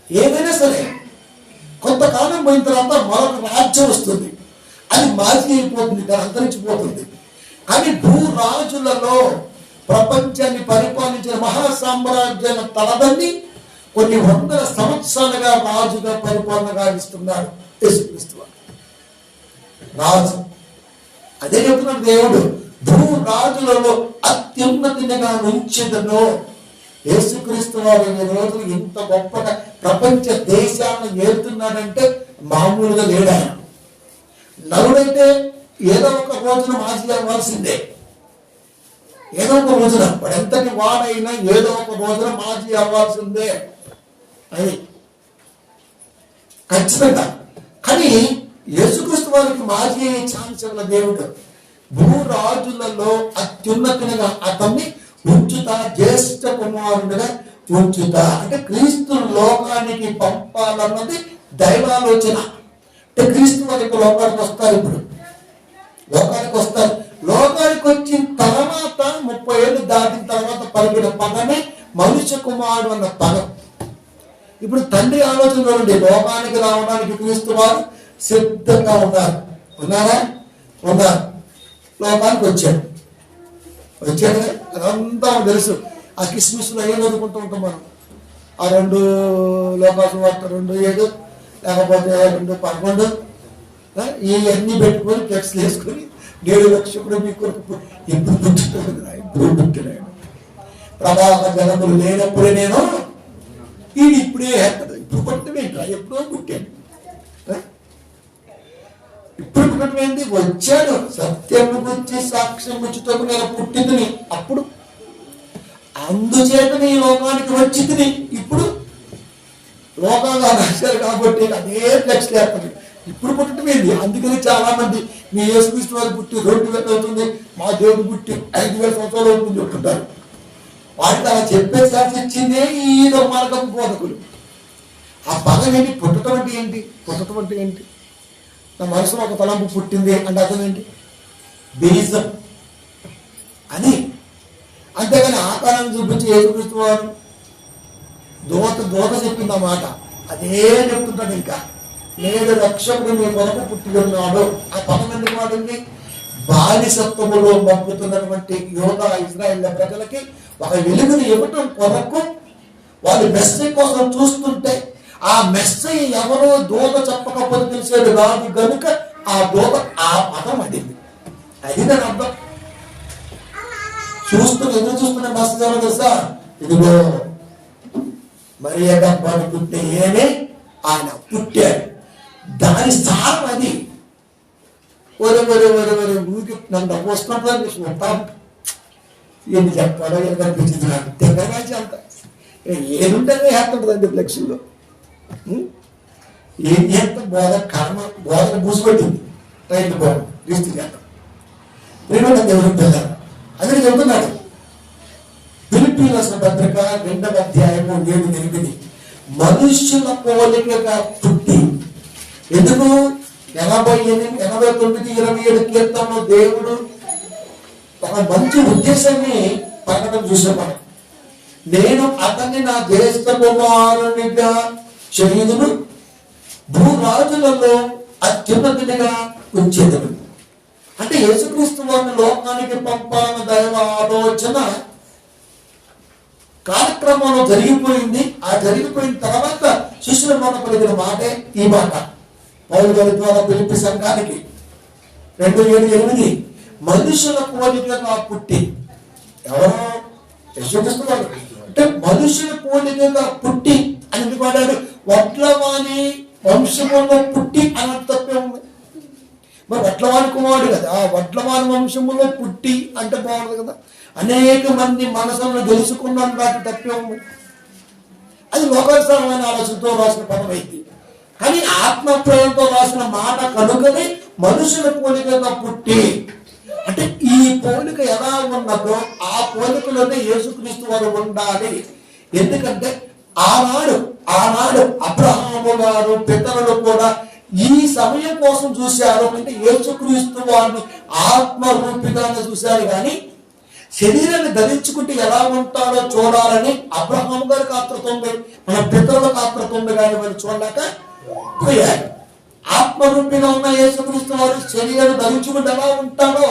ఏదైనా సరే కొంతకాలం పోయిన తర్వాత మరొక రాజ్యం వస్తుంది, అది మాజీ అయిపోతుంది, దాని అంతరించిపోతుంది. కానీ భూరాజులలో ప్రపంచాన్ని పరిపాలించిన మహాసామ్రాజ్యాల తలదన్ని కొన్ని వందల సంవత్సరాలుగా రాజుగా పరిపాలనగా ఇస్తున్నాడు యేసుక్రీస్తు రాజు. అదే చెప్తున్నాడు దేవుడు, భూరాజులలో అత్యున్నతిగా నుంచెదను. యేసుక్రీస్తు వారు ఈ రోజులు ఇంత గొప్పగా ప్రపంచ దేశాలను ఏలుతున్నాడంటే మామూలుగా లేడు ఆయన. నరుడైతే ఏదో ఒక రోజున మాజీ అవ్వాల్సిందే, ఏదో ఒక రోజున వాడు ఎంతటి వాడైనా ఏదో ఒక రోజున మాజీ అవ్వాల్సిందే, అది ఖచ్చితంగా. కానీ యేసుక్రీస్తు వారికి మాజీ అయ్యే ఛాన్స్ ఉన్న దేవుడు. భూరాజులలో అత్యున్నతిగా అతన్ని ఉంచుతా, జ్యేష్ఠ కుమారుడిగా ఉంచుతా. అంటే క్రీస్తు లోకానికి పంపాలన్నది దైవాలోచన. అంటే క్రీస్తు వారికి లోకానికి వస్తారు, ఇప్పుడు లోకానికి వస్తారు. లోకానికి వచ్చిన తర్వాత 30 ఏళ్ళు దాటిన తర్వాత పలికిన పదమే మనుష్య కుమారుడు అన్న పదం. ఇప్పుడు తండ్రి ఆలోచనలో నుండి లోకానికి రావడానికి క్రీస్తు వారు సిద్ధంగా ఉన్నారు. ఉన్నారా? ఉన్నారు. లోకానికి వచ్చాడు. అదంతా తెలుసు. ఆ కిస్మిస్లో ఏం చదువుకుంటూ ఉంటాం మనం. ఆ 2 లోకాసు వార్త 2:7 లేకపోతే 2:11 ఇవన్నీ పెట్టుకొని ఫ్లెక్స్లు వేసుకొని 7 లక్షలు మీ కొరకు ఎప్పుడు పుట్టినాడు, ఇప్పుడు పుట్టినాడు. ప్రవాహ జలములు లేనప్పుడే నేను ఇది ఇప్పుడే ఇప్పుడు పుట్టమేంటి ఎప్పుడో పుట్టాడు ఇప్పుడు పుట్టమేంటి వచ్చాడు సత్యము గురించి సాక్ష్యం ఇచ్చుటకు నేను పుట్టింది అప్పుడు అందుచేత నీ లోకానికి వచ్చింది ఇప్పుడు లోకంగా రాశారు కాబట్టి అదే ఫ్లెక్స్ చేస్తారు ఇప్పుడు పుట్టమేంది అందుకని చాలా మంది మీ యేసుక్రీస్తు వారు పుట్టి 2000 అవుతుంది మా దేవుడు పుట్టి 5000 సంవత్సరాలు అవుతుంది చెప్తుంటారు వారికి అలా చెప్పే సాక్షి ఇచ్చిందే ఈ దుర్మార్గం బోధకులు ఆ పదం ఏంటి పుట్టడం అంటే ఏంటి పుట్టడం అంటే ఏంటి నా మనసులో ఒక తలంపు పుట్టింది అంటే అర్థం ఏంటి బీజం అని అంతేగాని ఆకారాన్ని చూపించి యేసుక్రీస్తు వారు దోత చెప్పింది ఆ మాట అదే చెప్తుంటాడు ఇంకా నేడు రక్షకుడు మీ కొరకు పుట్టి ఉన్నాడు ఆ పదం ఎందుకు వాడింది బానిసత్వములో మగ్గుతున్నటువంటి యోధ ఇజ్రాయేల్ ప్రజలకి ఒక వెలుగుని ఇవ్వటం కొరకు వాళ్ళు మెస్సయ్య కోసం చూస్తుంటే ఆ మెస్సయ్య ఎవరో దూత చెప్పకపోతే తెలిసేది రాదు కనుక ఆ దూత ఆ పదం అడింది అది దాని అర్థం ఎందుకు చూస్తున్న మెస్సయ్య ఎవరో తెలుసా ఇదిగో మరియ గర్భాన్ని పుట్టే ఏనే ఆయన పుట్టాడు దాని స్థానం అది ఒరే ఊరికి నన్ను వస్తుంటాను చూస్తాను ఏంటి చెప్పాలో ఏం కనిపించింది నాకు తెగరాచి అంత ఏముంటుందో వేస్తుంటుందండి ఫ్లెక్స్లో ఏం చేస్తాం బోధన పూసిపెట్టింది రైతు బోధన క్రీస్తు చేద్దాం ప్రేమ దేవుడు పిల్లలు అదే చెబుతున్నాడు ఫిలిప్పీయులకు రాసిన పత్రిక 2వ అధ్యాయము 7-8 మనుష్యుల పోలికగా పుట్టి ఎందుకు 89-27 కీర్తనలో దేవుడు ఒక మంచి ఉద్దేశాన్ని పలకడం చూసేవాడు నేను అతన్ని నా జ్యేష్ఠ కుమారునిగా చేయుదును భూరాజులలో అత్యున్నతునిగా ఉంచేదను అంటే యేసుక్రీస్తు వారిని లోకానికి పంపాలన్న దైవ ఆలోచన కార్యక్రమంలో జరిగిపోయింది ఆ జరిగిపోయిన తర్వాత శిష్యుల మాట పలికిన మాటే ఈ మాట పౌలు గారి ద్వారా పిలిపి సంఘానికి 2:7-8 మనుషుల పోలికగా పుట్టి ఎవరో యేసుక్రీస్తు వారు అంటే మనుషుల పోలికగా పుట్టి అని వాడాడు వడ్లవాణి వంశములో పుట్టి అని తప్పే ఉంది మరి వడ్లవాణి కుమారుడు కదా ఆ వడ్లవాణి వంశములో పుట్టి అంటే బాగుంది కదా అనేక మంది మనసులను గెలుచుకున్నాను దాటి తప్పే ఉంది అది లోకానుసారమైన ఆలోచనతో రాసిన పదం అయింది కానీ ఆత్మప్రేమతో రాసిన మాట కనుకనే మనుషుల పోలికగా పుట్టి అంటే ఈ పోలిక ఎలా ఉన్నదో ఆ పోలికలోనే యేసుక్రీస్తు వారు ఉండాలి ఎందుకంటే ఆనాడు అబ్రహాము గారు పితరులు కూడా ఈ సమయం కోసం చూశారు అంటే యేసుక్రీస్తు వారిని ఆత్మరూపిగానే చూశారు కానీ శరీరాన్ని ధరించుకుంటే ఎలా ఉంటారో చూడాలని అబ్రహాము గారికి ఆత్రత ఉంది మన పితరులకు ఆత్రత ఉంది కానీ వాళ్ళు చూడలేక పోయారు ఆత్మరూపిగా ఉన్న యేసుక్రీస్తు వారు శరీరాన్ని ధరించుకుంటే ఎలా ఉంటారో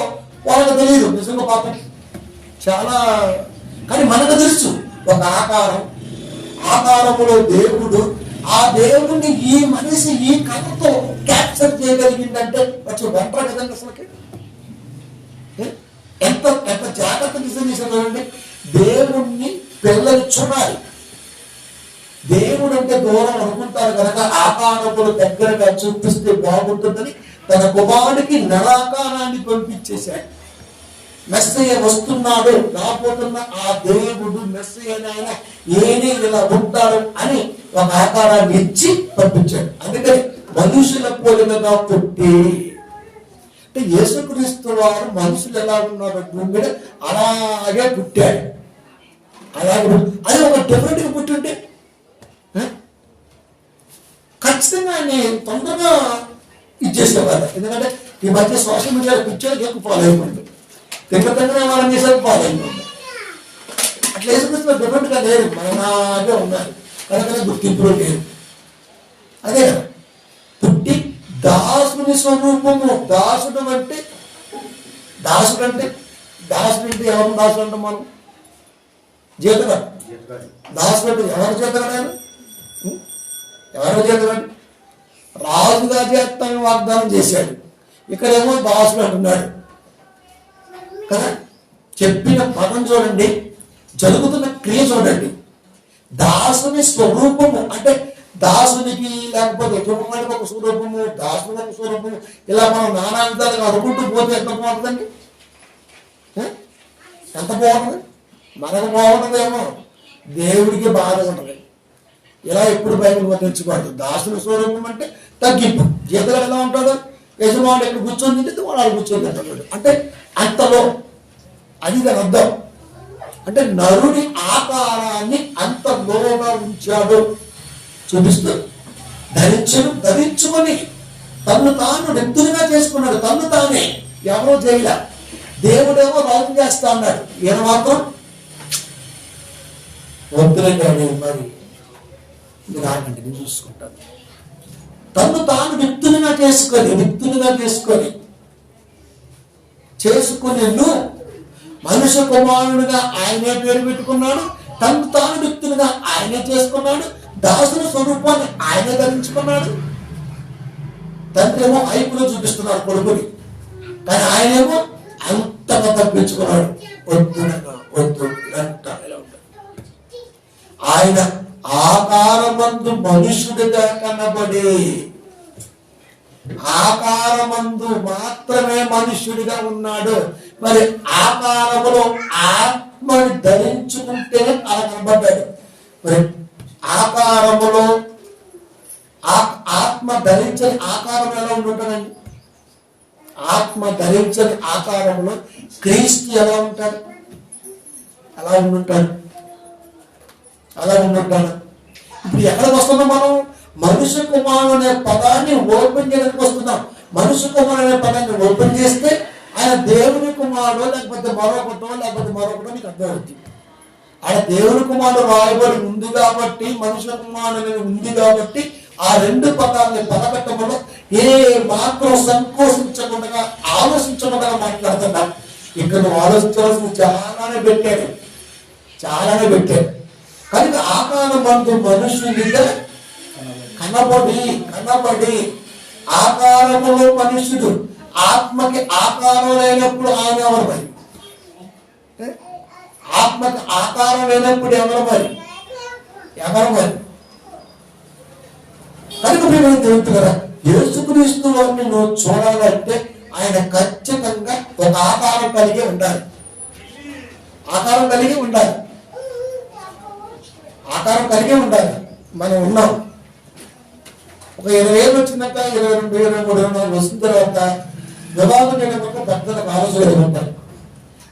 వాళ్ళకి తెలియదు నిజంగా పాపం చాలా కానీ మనకు తెలుసు ఒక ఆకారములో దేవుడు ఆ దేవుడిని ఈ మనిషి ఈ కథతో క్యాప్చర్ చేయగలిగిందంటే వచ్చి ఒంటరి కదండి అసలుకి ఎంత జాగ్రత్త డిజైన్ చేసేదండి దేవుణ్ణి పిల్లలు చూడాలి దేవుడు అంటే దూరం అనుకుంటారు కనుక ఆకారములు దగ్గరగా చూపిస్తే బాగుంటుందని తన కుమారుడికి నరాకారాన్ని పంపించేశాడు మెస్సయ్య వస్తున్నాడు రాబోతున్న ఆ దేవుడు మెస్సయ్య ఆయన ఏనే ఇలా ఉంటాడు అని ఒక ఆకారాన్ని ఇచ్చి పంపించాడు అందుకని మనుషుల పోలికగా పుట్టి అంటే యేసుక్రీస్తు వారు మనుషులు ఎలా ఉన్నారు భూమి మీద అలాగే పుట్టాడు అలాగే అది ఒక డిఫరెంట్గా పుట్టుంటే ఖచ్చితంగా ఆయన తొందరగా ఇచ్చేసేవారు ఎందుకంటే ఈ మధ్య సోషల్ మీడియాలో పిక్చర్కి ఎక్కువ ఫాలో అయిపోయింది దగ్గర వాళ్ళని చేసేది ఫాలో అయిపోయింది అట్లా యేసుక్రీస్తు డిఫరెంట్గా లేరు మనలాగే ఉన్నారు కనుక గుర్తింపులో లేరు అదే కదా పుట్టి దాసుని స్వరూపము దాసుడు అంటే ఎవరు దాసుడు అంటే మనం జీతగాడు దాసుడు అంటే ఎవరు జీతగాడు ఎవరు జీతగాడు రాజుగా చేస్తానని వాగ్దానం చేశాడు ఇక్కడేమో దాసుడు అంటున్నాడు కదా చెప్పిన పదం చూడండి జరుగుతున్న క్రియ చూడండి. దాసుని స్వరూపము అంటే దాసునికి లేకపోతే యజమానికి ఒక స్వరూపము, దాసుని ఒక స్వరూపము, ఇలా మనం నానా విధాలుగా అనుకుంటూ పోతే ఎంత బాగుంటుందండి? ఎంత బాగుంటుంది? మనకు బాగుంటుందేమో, దేవుడికి బాగా ఉంటుంది. ఇలా ఎప్పుడు బైబిల్ వర్తించకూడదు. దాసుని స్వరూపం అంటే తగ్గింపు. జీతలు ఎలా ఉంటాడు? యజమానుడు ఎక్కడ కూర్చొని తింటే వాడు కూర్చొని తింటాడు అంటే అంతలో. అది దాని అర్థం. అంటే నరుని ఆకారాన్ని అంత లోగా ఉంచాడు చూపిస్తాడు. ధరించుకొని తను తాను వ్యక్తులుగా చేసుకున్నాడు. తను తానే, ఎవరో చేయలే. దేవుడేమో రాజు చేస్తా అన్నాడు, ఈయన మాత్రం వద్దులండి మరి రాకండి నేను చూసుకుంటాను. తను తాను వ్యక్తులుగా చేసుకొని మనుష్య కుమారుడుగా ఆయనే పేరు పెట్టుకున్నాడు. తను తాను వ్యక్తులుగా ఆయనే చేసుకున్నాడు. దాసుని స్వరూపాన్ని ఆయనే ధరించుకున్నాడు. తండ్రి ఏమో ఐపులో చూపిస్తున్నాడు కొడుకుని, కానీ ఆయనేమో అంతగా తప్పించుకున్నాడు. వద్దు ఆయన ఆకారమందు మనుషుడిగా కనబడి, ఆకారమందు మాత్రమే మనుష్యుడిగా ఉన్నాడు. మరి ఆకారములో ఆత్మని ధరించుకుంటేనే అలా కనబడ్డాడు. మరి ఆకారములో ఆత్మ ధరించని ఆకారం ఎలా ఉంటుందండి? ఆత్మ ధరించని ఆకారంలో క్రీస్తు ఎలా ఉంటాడు? అలా ఉండుంటాడు. ఇప్పుడు ఎక్కడికి వస్తున్నాం మనం? మనుష్య కుమారుడు అనే పదాన్ని ఓపెన్ చేయడానికి వస్తున్నాం. మనుష్య కుమారుడు అనే పదాన్ని ఓపెన్ చేస్తే ఆయన దేవుని కుమారుడు లేకపోతే మరొకటో నీకు అర్థమవుతుంది. ఆయన దేవుని కుమారుడు రాయబడి ఉంది కాబట్టి, మనుష్య కుమారుడు అనేది ఉంది కాబట్టి ఆ రెండు పదాలని పదకట్టంలో ఏ మాత్రం సంకోచించకుండా ఆలోచించకుండా మాట్లాడుతున్నాం. ఇక్కడ నువ్వు ఆలోచించవలసింది చాలానే పెట్టాడు. కనుక ఆకారమందు మనుషునిగా కనబడి ఆకారములో మనుషుడు, ఆత్మకి ఆకారం లేనప్పుడు ఆయన ఎవరు మరి? ఆత్మకి ఆకారం లేనప్పుడు ఎవరు మరి? కనుక మేము తెలుసు కదా, యేసుక్రీస్తు వారిని నువ్వు చూడాలంటే ఆయన ఖచ్చితంగా ఒక ఆకారం కలిగి ఉండాలి. మనం ఉన్నాం. ఒక 20 ఏళ్ళు వచ్చినాక 22, 23, 24 వచ్చిన తర్వాత వివాహం చేయడానికి పెద్దలకు ఆలోచనలు ఉంటాయి.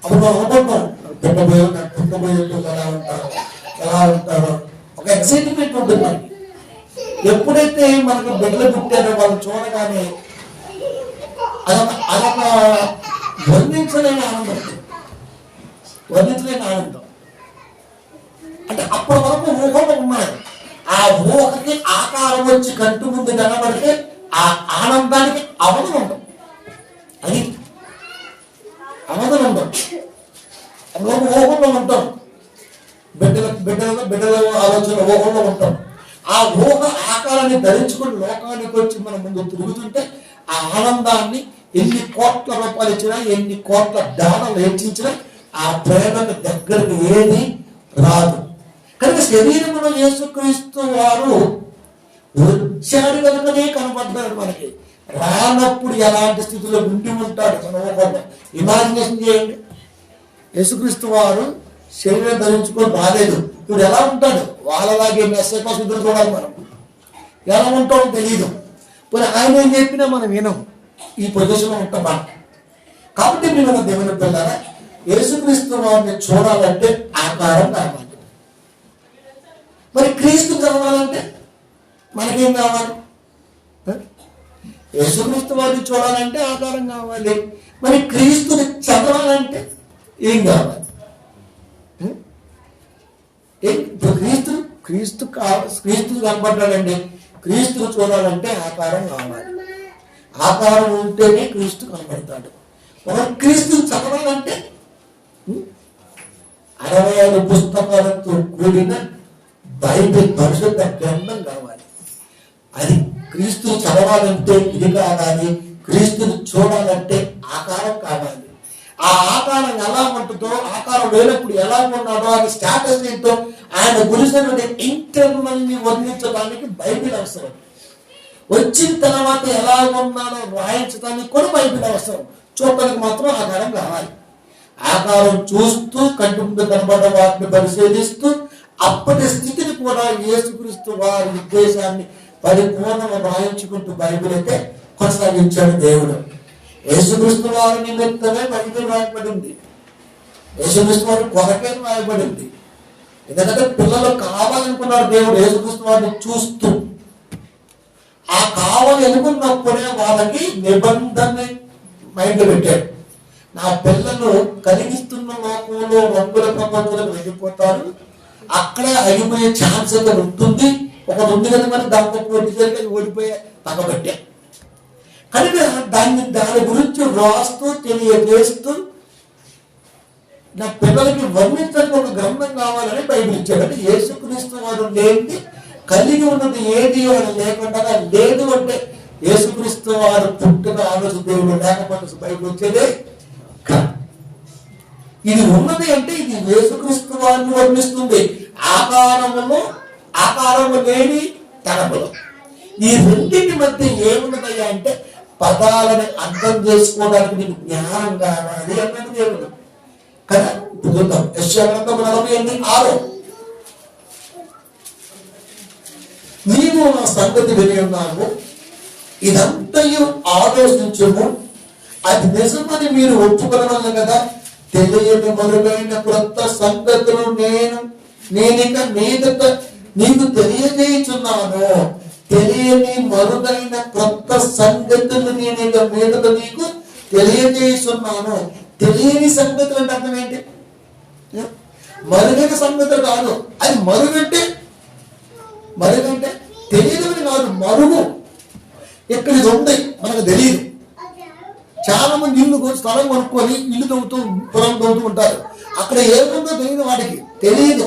అప్పుడు మనం అనుకుంటాం పుట్టబోయే ఎలా ఉంటారో ఒక ఎక్సైట్మెంట్ ఉంటుంది మనకి. ఎప్పుడైతే మనకు బిడ్డలు పుట్టారో వాళ్ళు చూడగానే అదొక వర్ణించలేని ఆనందం. అంటే అప్పటి వరకు ఊహలో ఉన్నాయి. ఆ ఊహకి ఆకారం వచ్చి కంటి ముందు కనబడితే ఆ ఆనందానికి అవధులు ఉండవు. ఊహంలో ఉంటాం. బిడ్డల ఆలోచన ఊహంలో ఉంటాం. ఆ ఊహ ఆకారాన్ని ధరించుకుని లోకానికి వచ్చి మన ముందు తిరుగుతుంటే ఆ ఆనందాన్ని ఎన్ని కోట్ల రూపాయలు ఇచ్చినా, ఎన్ని కోట్ల దానాలు హెచ్చించినా ఆ ప్రేమకు దగ్గరకు ఏది రాదు. కనుక శరీరంలో యేసుక్రీస్తు వారు వచ్చాడు కనుకనే కనబడ్డాడు మనకి. రానప్పుడు ఎలాంటి స్థితిలో ఉండి ఉంటాడు కనబడ్డా. ఇమాజినేషన్ చేయండి. యేసుక్రీస్తు వారు శరీరం ధరించుకొని రాలేదు. ఇప్పుడు ఎలా ఉంటాడు? వాళ్ళలాగే మెస్సే కోసం చూడాలి. మనం ఎలా ఉంటామో తెలియదు. పోనీ ఆయన ఏం చెప్పినా మనం వినం. ఈ పొజిషన్లో ఉంటాం మనం. కాబట్టి మేము దేవుని పిల్లారా, యేసుక్రీస్తు వారిని చూడాలంటే ఆకారం కావాలి. మరి క్రీస్తు చదవాలంటే మనకేం కావాలి? యేసుక్రీస్తు వారిని చూడాలంటే ఆకారం కావాలి. మరి క్రీస్తుని చదవాలంటే ఏం కావాలి? క్రీస్తు కనబడ్డాడండి. క్రీస్తుని చూడాలంటే ఆకారం కావాలి. ఆకారం ఉంటేనే క్రీస్తు కనబడతాడు. క్రీస్తుని చదవాలంటే 65 పుస్తకాలతో కూడిన బైబిల్ పరిశుద్ధ గ్రంథం కావాలి. అది క్రీస్తుని చదవాలంటే ఇది కావాలి. క్రీస్తుని చూడాలంటే ఆకారం కావాలి. ఆ ఆకారం ఆకారం ఎలా ఉంటుందో, ఆకారం లేనప్పుడు ఎలా ఉన్నాడో, ఆయన స్టేటస్ ఏంటో, ఆయన గురించి ఇంటర్నల్ ని వర్ణించడానికి బైబిల్ అవసరం. వచ్చిన తర్వాత ఎలా ఉన్నాడో రాయించడానికి కూడా బైబిల్ అవసరం. చూడటానికి మాత్రం ఆకారం కావాలి. ఆకారం చూస్తూ కంటి ముందు కనబడ్డ వాటిని పరిశీలిస్తూ అప్పటి స్థితిని కూడా యేసుక్రీస్తు వారి ఉద్దేశాన్ని పరిపూర్ణంగా రాయించుకుంటూ బైబిల్ అయితే కొనసాగించాడు దేవుడు. యేసుక్రీస్తు వారి నిమిత్తమే బైబిల్ రాయబడింది. యేసుక్రీస్తు వారి కొరకే రాయబడింది. ఎందుకంటే పిల్లలు కావాలనుకున్నారు దేవుడు యేసుక్రీస్తు వారిని చూస్తూ. ఆ కావాలి అనుకున్నప్పుడే వాళ్ళకి నిబంధన మైండ్ పెట్టాడు. నా పిల్లలు కలిగిస్తున్న లోకంలో రంగుల ప్రపంచంలో వెళ్ళిపోతారు, అక్కడే అయిపోయే ఛాన్స్ అయితే ఉంటుంది. ఒకటి ఉంది కదా మరి దాంతో పోటీ జరిగి ఓడిపోయే తగబట్టే. కనుక దాని గురించి రాస్తూ తెలియజేస్తూ నా పిల్లలకి వర్ణించడానికి ఒక గ్రంథం కావాలని బైబిల్ ఇచ్చాడు. అంటే యేసుక్రీస్తు వారు లేని కలిగి ఉన్నది ఏది అని లేకుండా లేదు అంటే యేసుక్రీస్తు వారు పుట్టిన ఆలోచన దేవుడు లేకపోతే బైబిల్ వచ్చేదే. ఇది ఉన్నది అంటే ఇది యేసుక్రీస్తు వారిని వర్ణిస్తుంది. ఆకారము లేని తనములు. ఈ రెండింటి మధ్య ఏమున్నదయ్యా అంటే పదాలని అర్థం చేసుకోవడానికి నీకు జ్ఞానం కావాలి అన్నది దేవుడు కదా. ఇప్పుడు చూద్దాం యెషయా గ్రంథం 48:6. నీవు నా సంగతి విని ఉన్నావు, ఇదంతయు ఆలోచించము, అది నిజమని మీరు ఒప్పుకొనగలను కదా. తెలియని మరుగైన క్రొత్త సంగతులు నేనిక మీదట నీకు తెలియజేయుచున్నాను. తెలియని మరుగైన క్రొత్త సంగతులు నేనిక మీదట నీకు తెలియజేయుచున్నాను. తెలియని సంగతులు అంటే అర్థం ఏంటి? మరుగైన సంగతులు కాదు. అది మరుగంటే తెలియదని కాదు, మరుగు. ఇక్కడ ఇది ఉంది మనకు తెలియదు. చాలా మంది ఇల్లు స్థలం కొనుక్కొని ఇల్లు తవ్వుతూ పొలం తవ్వుతూ ఉంటారు. అక్కడ ఏముందో తెలియదు, వాటికి తెలియదు.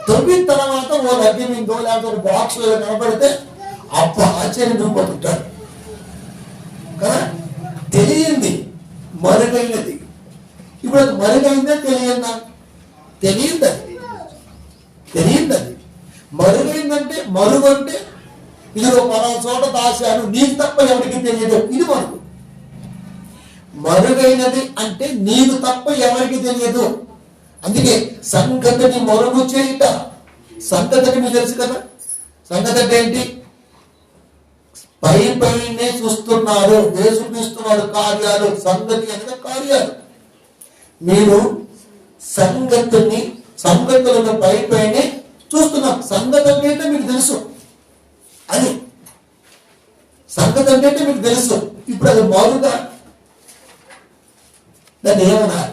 తవ్విన తర్వాత ఓ లభ్యమిందో లేకపోతే ఒక బాక్స్ కనపడితే ఆశ్చర్యపోతుంటారు కదా. తెలియంది మరుగైనది. ఇప్పుడు అది మరుగైందే తెలియదు. మరుగైందంటే మరుగు అంటే ఇది ఒక చోట దాశాను, నీకు తప్ప ఎవరికి తెలియదు, ఇది మరుగు. మరుగైనది అంటే నీకు తప్ప ఎవరికి తెలియదు. అందుకే సంగతిని మరుగు చేయుట. సంగతి మీకు తెలుసు కదా. సంగతి అంటే ఏంటి? పైనే చూస్తున్నారు, యేసుక్రీస్తున్నారు కార్యాలు. సంగతి అనగా కార్యాలు. మీరు సంగతులను పైనే చూస్తున్నాం. సంగతి అంటే మీకు తెలుసు, అది సంగతి అంటే మీకు తెలుసు. ఇప్పుడు అది మరుగా దాన్ని ఏమన్నారు?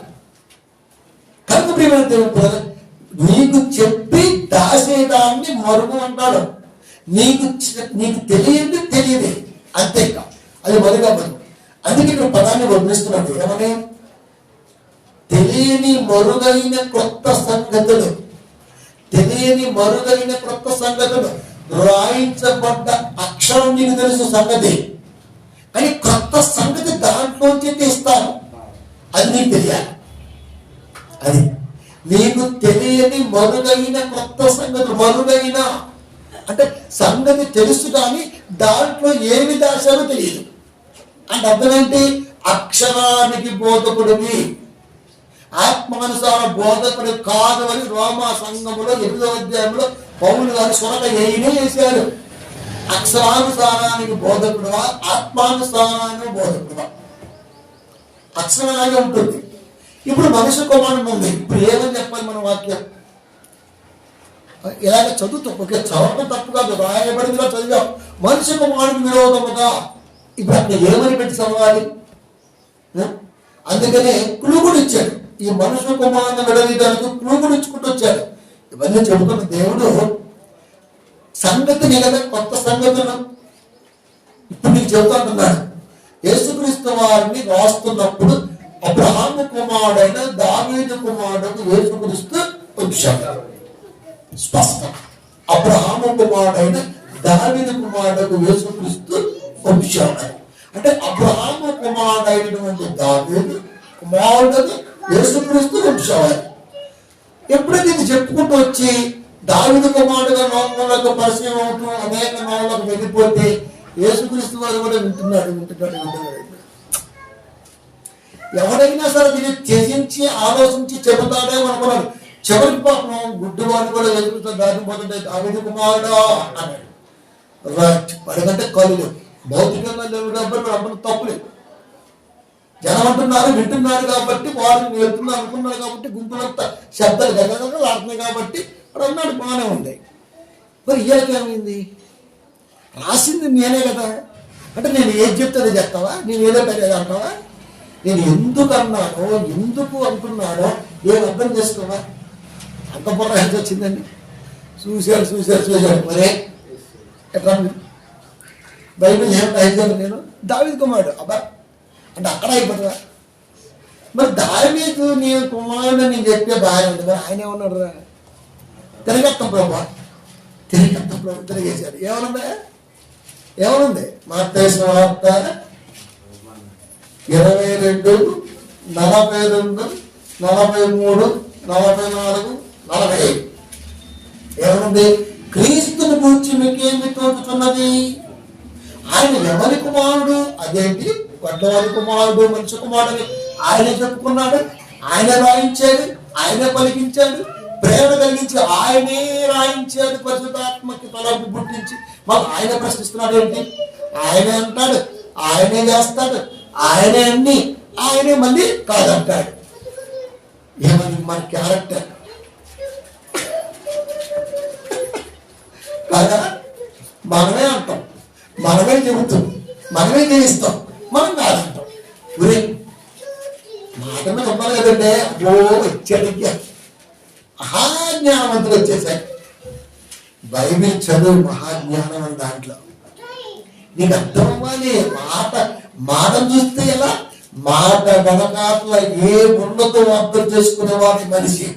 కనుక ప్రియమైన దేవుడు, నీకు చెప్పి దాసేదాన్ని మరుగు అంటాడు. నీకు తెలియదు అంతే, అది మరుగా మరుగు. అందుకే ఇక్కడ పదాన్ని వర్ణిస్తున్నాడు. ఏమని? తెలియని మరుగైన క్రొత్త సంగతులు. తెలియని మరుగైన క్రొత్త సంగతులు. రాయించబడ్డ అక్షరం నీకు తెలుసు సంగతి, కానీ క్రొత్త సంగతి దాంట్లోంచి తీస్తాను, అది నీకు తెలియాలి. అది నీకు తెలియని మరుగైన క్రొత్త సంగతి. మరుగైన అంటే సంగతి తెలుసు కానీ దాంట్లో ఏమి దాచాలో తెలియదు. అంటే అర్థం ఏంటి? అక్షరానికి బోధకుడివి, ఆత్మానుసార బోధకుడు కాదు అని రోమా సంఘములో 8వ అధ్యాయంలో పౌలు గారు సొరక వేశారు. అక్షరానుసారానికి బోధకుడువా, ఆత్మానుసారానికి బోధకుడువా? అక్షరాలాగే ఉంటుంది. ఇప్పుడు మనుష్య కుమారుడు ఉంది. ఇప్పుడు ఏమని చెప్పాలి మన వాక్యం? ఇలాగ చదువుతాం, ఓకే, చదవటం తప్పు కాదు, రాయబడిందిలో చదివాం. మనుష్య కుమారుడు విరోధముగా. ఇప్పుడు అక్కడ ఏమని పెట్టి చదవాలి? అందుకనే క్లూ కూడా ఇచ్చాడు. ఈ మనుష్య కుమారుని విడదీయడానికి క్లూ కూడా ఇచ్చుకుంటూ వచ్చాడు. ఇవన్నీ చెబుతున్న దేవుడు సంగతిని కదా, కొత్త సంగతులు ఇప్పుడు నీకు చెబుతూ అంటున్నాడు. యేసుక్రీస్తు వారిని రాస్తున్నప్పుడు అబ్రహాము కుమారుడైన దావీదు కుమారుడు యేసుక్రీస్తు వచ్చాడు. స్పష్టం. అబ్రహాము కుమారుడైన దావీదు కుమారుడు యేసుక్రీస్తు వచ్చాడు. అంటే అబ్రహాము కుమారుడు అయినటువంటి దావీదు కుమారుడని యేసుక్రీస్తు వంశవారి. ఎప్పుడైతే ఇది చెప్పుకుంటూ వచ్చి దావీదు కుమారుడుగా నోళ్ళకు పరిచయం అవుతూ అనేక నోళ్ళకు వెళ్ళిపోతే యేసుక్రీస్తు వారు కూడా వింటున్నాడు. ఎవడైనా సరే దీన్ని త్యజించి ఆలోచించి చెబుతాడేమో అనుకున్నాడు. చివరికి పాపం గుడ్డు వాడు కూడా ఎదుగుతూ దాని పోతుంటే దావీదు కుమారుడా అన్నాడు. రైట్, వాడికంటే కళ్ళు లేవు, భౌతికంగా లేవు కాబట్టి అప్పుడు తప్పులేదు. జనం అంటున్నారు, వింటున్నారు కాబట్టి వారు వెళ్తున్నారు అనుకున్నారు కాబట్టి గుంపులంతా శబ్దాలు గగగలు ఆడుతున్నాయి కాబట్టి వాడు అన్నాడు, బాగానే ఉంది. మరి ఇయ్యాకేమైంది? రాసింది నేనే కదా, అంటే నేను ఏది చెప్తే అది చెప్తావా? నేను ఏదో పెద్దది అంటావా? నేను ఎందుకు అన్నానో ఎందుకు అంటున్నానో ఏం అర్థం చేసుకోవా? అంత పొర ఎంత వచ్చిందండి. చూశాడు మరే ఎట్లా బైబిల్ ఏం రాయించాను నేను దావీదు కుమారుడు అబ్బా అంటే అక్కడ అయిపోతుందా? మరి దావీదు నీ కుమారుడు నేను చెప్పే బాగా ఉంది. మరి ఆయన ఏమన్నాడు రా? తిరగత్తం ప్రభా తిరిగేశారు. ఏమనుంది? మత్తయి సువార్త 22, 42, 43, 44, 45 ఏమనుంది? క్రీస్తుని గురించి మీకేమి తోచుతున్నది? ఆయన ఎవరి కుమారుడు? అదేంటి వడ్లవారి కుమారుడు, మనిషి కుమారుడు ఆయనే చెప్పుకున్నాడు, ఆయనే రాయించాడు, ఆయనే పలికించాడు, ప్రేరణ కలిగించి ఆయనే రాయించాడు, పరిశుద్ధాత్మకి తలపు పుట్టించి మళ్ళీ ఆయన ప్రశ్నిస్తున్నాడు ఏంటి? ఆయనే అంటాడు, ఆయనే చేస్తాడు, ఆయనే అన్ని, ఆయనే మళ్ళీ కాదంటాడు. ఏమని మన క్యారెక్టర్ కాదా? మనమే అంటాం, మనమే చెబుతాం, మనమే చేయిస్తాం, మనం కాదంటాం. గురి మాట మీద ఉన్నారు కదండి. అబ్బో వచ్చాడు, మహాజ్ఞానవంతులు వచ్చేసాయి. బైబిల్ చదువు మహాజ్ఞానం అని దాంట్లో నీకు అర్థం అవ్వాలి. మాటను చూస్తే ఎలా? మాట వెనకాట్ల ఏ ఉన్నతో అర్థం చేసుకునేవాడి మనిషి.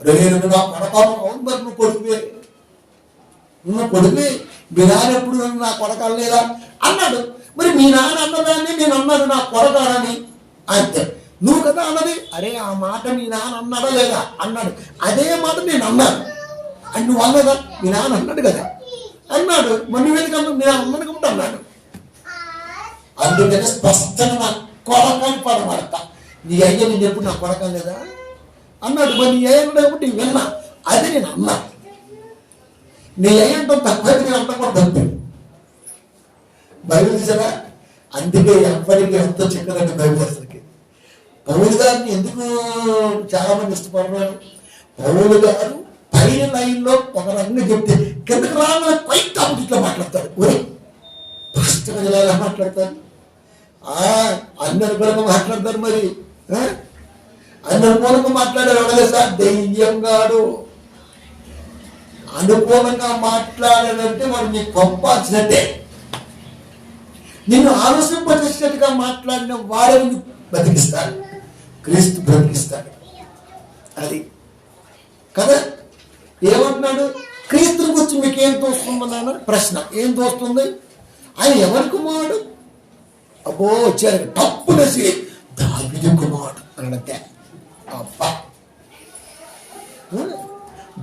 రేను నా కొడకాలు అవును, మరి నువ్వు కొడుకువే, నువ్వు కొడుకువే. మీ నాన్న ఎప్పుడు నా కొడకాలు లేదా అన్నాడు. మరి మీ నాన్న అన్నదాన్ని నేను అన్నాడు నా కొడకాలని. అంతే, నువ్వు కదా అన్నది. అరే ఆ మాట మీ నాన్న అన్నాడా లేదా అన్నాడు. అదే మాట నేను అన్నాను అని నువ్వు అన్నదా? మీ నాన్న అన్నాడు కదా అన్నాడు. మరి నువ్వెందుకన్నా? మీ నాన్న అన్నాడు కాబట్టి అన్నాడు. అందుకని స్పష్టంగా నా కొడకాన్ని పడబడతా. నీ అయ్య నేను ఎప్పుడు నా కొడక లేదా అన్నాడు. మరి నీ అయ్య అన్నాడు కాబట్టి విన్నా, అదే నేను అన్నా. నీ అయ్య అంటాం తక్కువ, నేను అంటాం కూడా తప్పు. బైబిల్ చూసారా? అందుకే ఎప్పటికీ ఎంతో చెప్పినట్టు బైబిల్ అసలుకి. పౌలు గారిని ఎందుకు చాలా మంది ఇష్టపడతారు? పౌలు గారు పైన లైన్లో ఒక రంగు చెప్తే కిందకి రాగానే పై టాపిక్ ఇట్లా మాట్లాడతాడు. ఒరే ప్రస్తుతం ఎలా మాట్లాడతారు? అన్ని అనుకూలంగా మాట్లాడతారు. మరి అన్ని అనుకూలంగా మాట్లాడారు ఎవడలే సార్? దెయ్యంగాడు. అనుకూలంగా మాట్లాడాడంటే మరి నీకు పంపాల్సినట్టే. నిన్ను ఆలోచింపజేసినట్టుగా మాట్లాడిన వారిని బతికిస్తాడు, క్రీస్తు బ్రతికిస్తాడు. అది కదా. ఏమంటున్నాడు? క్రీస్తుని గురించి మీకు ఏం తోస్తుందన్న ప్రశ్న. ఏం తోస్తుంది? ఆయన ఎవరి కుమారుడు? అబ్బో వచ్చారు తప్పులేసి దావీదు కుమారుడు అనంతే. అబ్బా,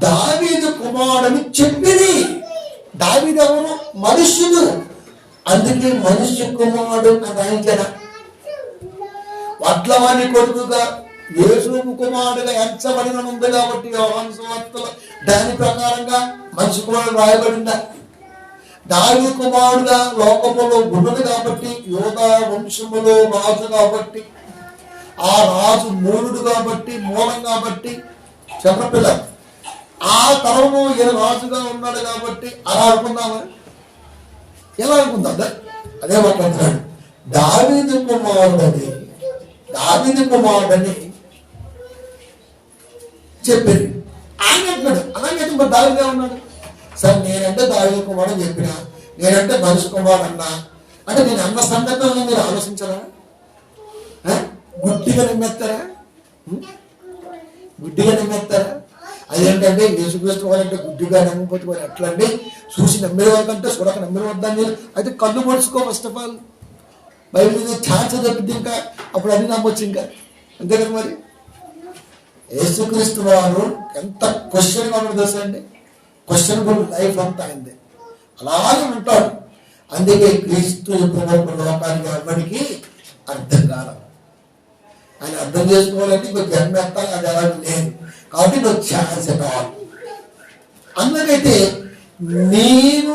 దావీదు కుమారుడు అని చెప్పింది. దావీదు ఎవరు? మనుష్యుడు. అందుకే మనుష్య కుమారుడు అని రాయించారా? వడ్లవాని కొడుకుగా యేసు కుమారుడుగా ఎంచబడిన ఉంది కాబట్టి యోహాను సువార్తలో దాని ప్రకారంగా మనిషి కుమారుడు రాయబడిందా? దావీదు కుమారుడుగా లోకములో గుణుడు కాబట్టి, యోధా వంశములో రాజు కాబట్టి, ఆ రాజు మూలుడు కాబట్టి, మూలం కాబట్టి, చెప్పపిల్ల ఆ తరము ఏ రాజుగా ఉన్నాడు కాబట్టి అలా అనుకుందామా? ఎలా అనుకుందా? అదే మాట్లాడుతున్నాడు. దావీదు కుమారుడని చెప్పారు. ఆయన అంటున్నాడు. అలాగే మరి దావీదే ఉన్నాడు. సార్ నేనంటే దావీదు కుమారుడు చెప్పినా, నేనంటే మనిషి కుమారుడు అన్నా అంటే నేను అన్న సంగతులను మీరు ఆలోచించరా? గుడ్డిగా నమ్మేస్తారా? అదేంటంటే యేసుక్రీస్తు వారంటే గుడ్డిగా నమ్మకపోతే వారు ఎట్లా అండి? చూసి నమ్మిన వాళ్ళకంటే చూడక నమ్మిన వద్దని. అయితే కళ్ళు పొడుచుకో first of all. Bible chance దొరికింది ఇంకా అప్పుడు అన్ని నమ్మొచ్చు ఇంకా, అంతే కదా. మరి యేసుక్రీస్తు వారు ఎంత క్వశ్చన్గా ఉండదు తెలుసా అండి, క్వశ్చనబుల్ లైఫ్ అంతా అయింది, అలాగే ఉంటాడు. అందుకే క్రీస్తు లోకానికి ఎవరికి అర్థం కాదు. ఆయన అర్థం చేసుకోవాలంటే ఇంకో జన్మ ఎత్తాలి, అది అలాగే లేదు. కాబట్టి నువ్వు ఛాన్స్ కావాలి. అందుకైతే నేను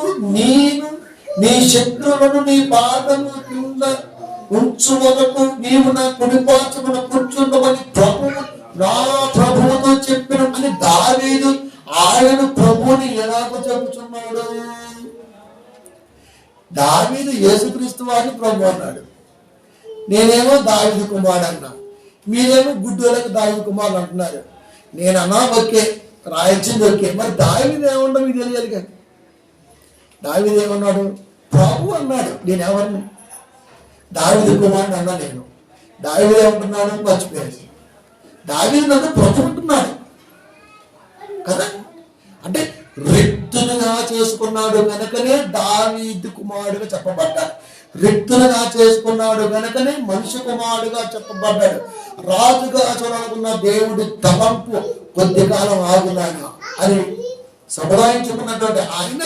నీ శత్రువులను నీ పాదము కింద ఉంచు వరకు నీవు నా కుడిపార్శ్వమున కూర్చుండమని నా ప్రభువుతో చెప్పిన అని దావీదు ఆయన ప్రభువుని ఎలాగో చెబుతున్నాడు. దావీదు యేసుక్రీస్తు వారిని ప్రభు అన్నాడు, నేనేమో దావీదు కుమారుడు అన్నా, మీరేమో గుడ్డోలకు దావీదు కుమారుడు అంటున్నారు. నేనన్నా ఓకే, రాయించింది ఓకే, మరి దావీదు ఏమన్నా మీకు తెలియాలి కదా. దావీదు ఏమన్నాడు? ప్రభు అన్నాడు, నేను ఎవరిని? దావీదు కుమారుడు అన్నా నేను. దావీదు ఏమంటున్నాడు? మర్చిపోయాడు. దావీదు నన్ను ప్రభు అంటున్నాడు కదా. అంటే రిక్తులుగా చేసుకున్నాడు కనుకనే దావీదు కుమారుడుగా చెప్పబడ్డాడు. రిక్తులుగా చేసుకున్నాడు కనుకనే మనుష్య కుమారుడుగా చెప్పబడ్డాడు. రాజుగా చూడాలనుకున్న దేవుడి తలంపు కొద్ది కాలం ఆగులాగా అని సముదాయించుకున్నటువంటి ఆయన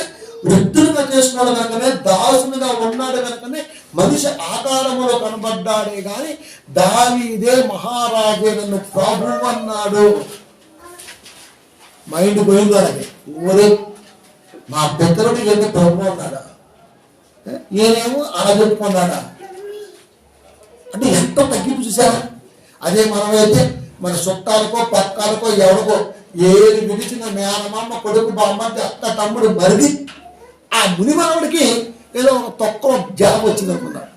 రిక్తులుగా చేసుకున్నాడు కనుకనే, దాసునిగా ఉన్నాడు కనుకనే మనిషి ఆకారములో కనబడ్డాడే గాని దావీదే మహారాజే నన్ను ప్రభు అన్నాడు. మైండ్ పోయింది అలాగే. ఊరే మా పితరుడు ఎందుకు ప్రభు అన్నాడా, ఈయనేమో అలా చెప్పుకున్నాడా అంటే ఎంత తగ్గింపు చూసారా. అదే మనమైతే మన చుట్టాలకో పక్కాలకో ఎవరికో ఏది విడిచిన మేనమామ కొడుకు బామ్మంటే అత్త తమ్ముడు మరిది ఆ ముని మనవుడికి ఏదో ఒక తక్కువ జాబ్ వచ్చింది అనుకున్నాడు.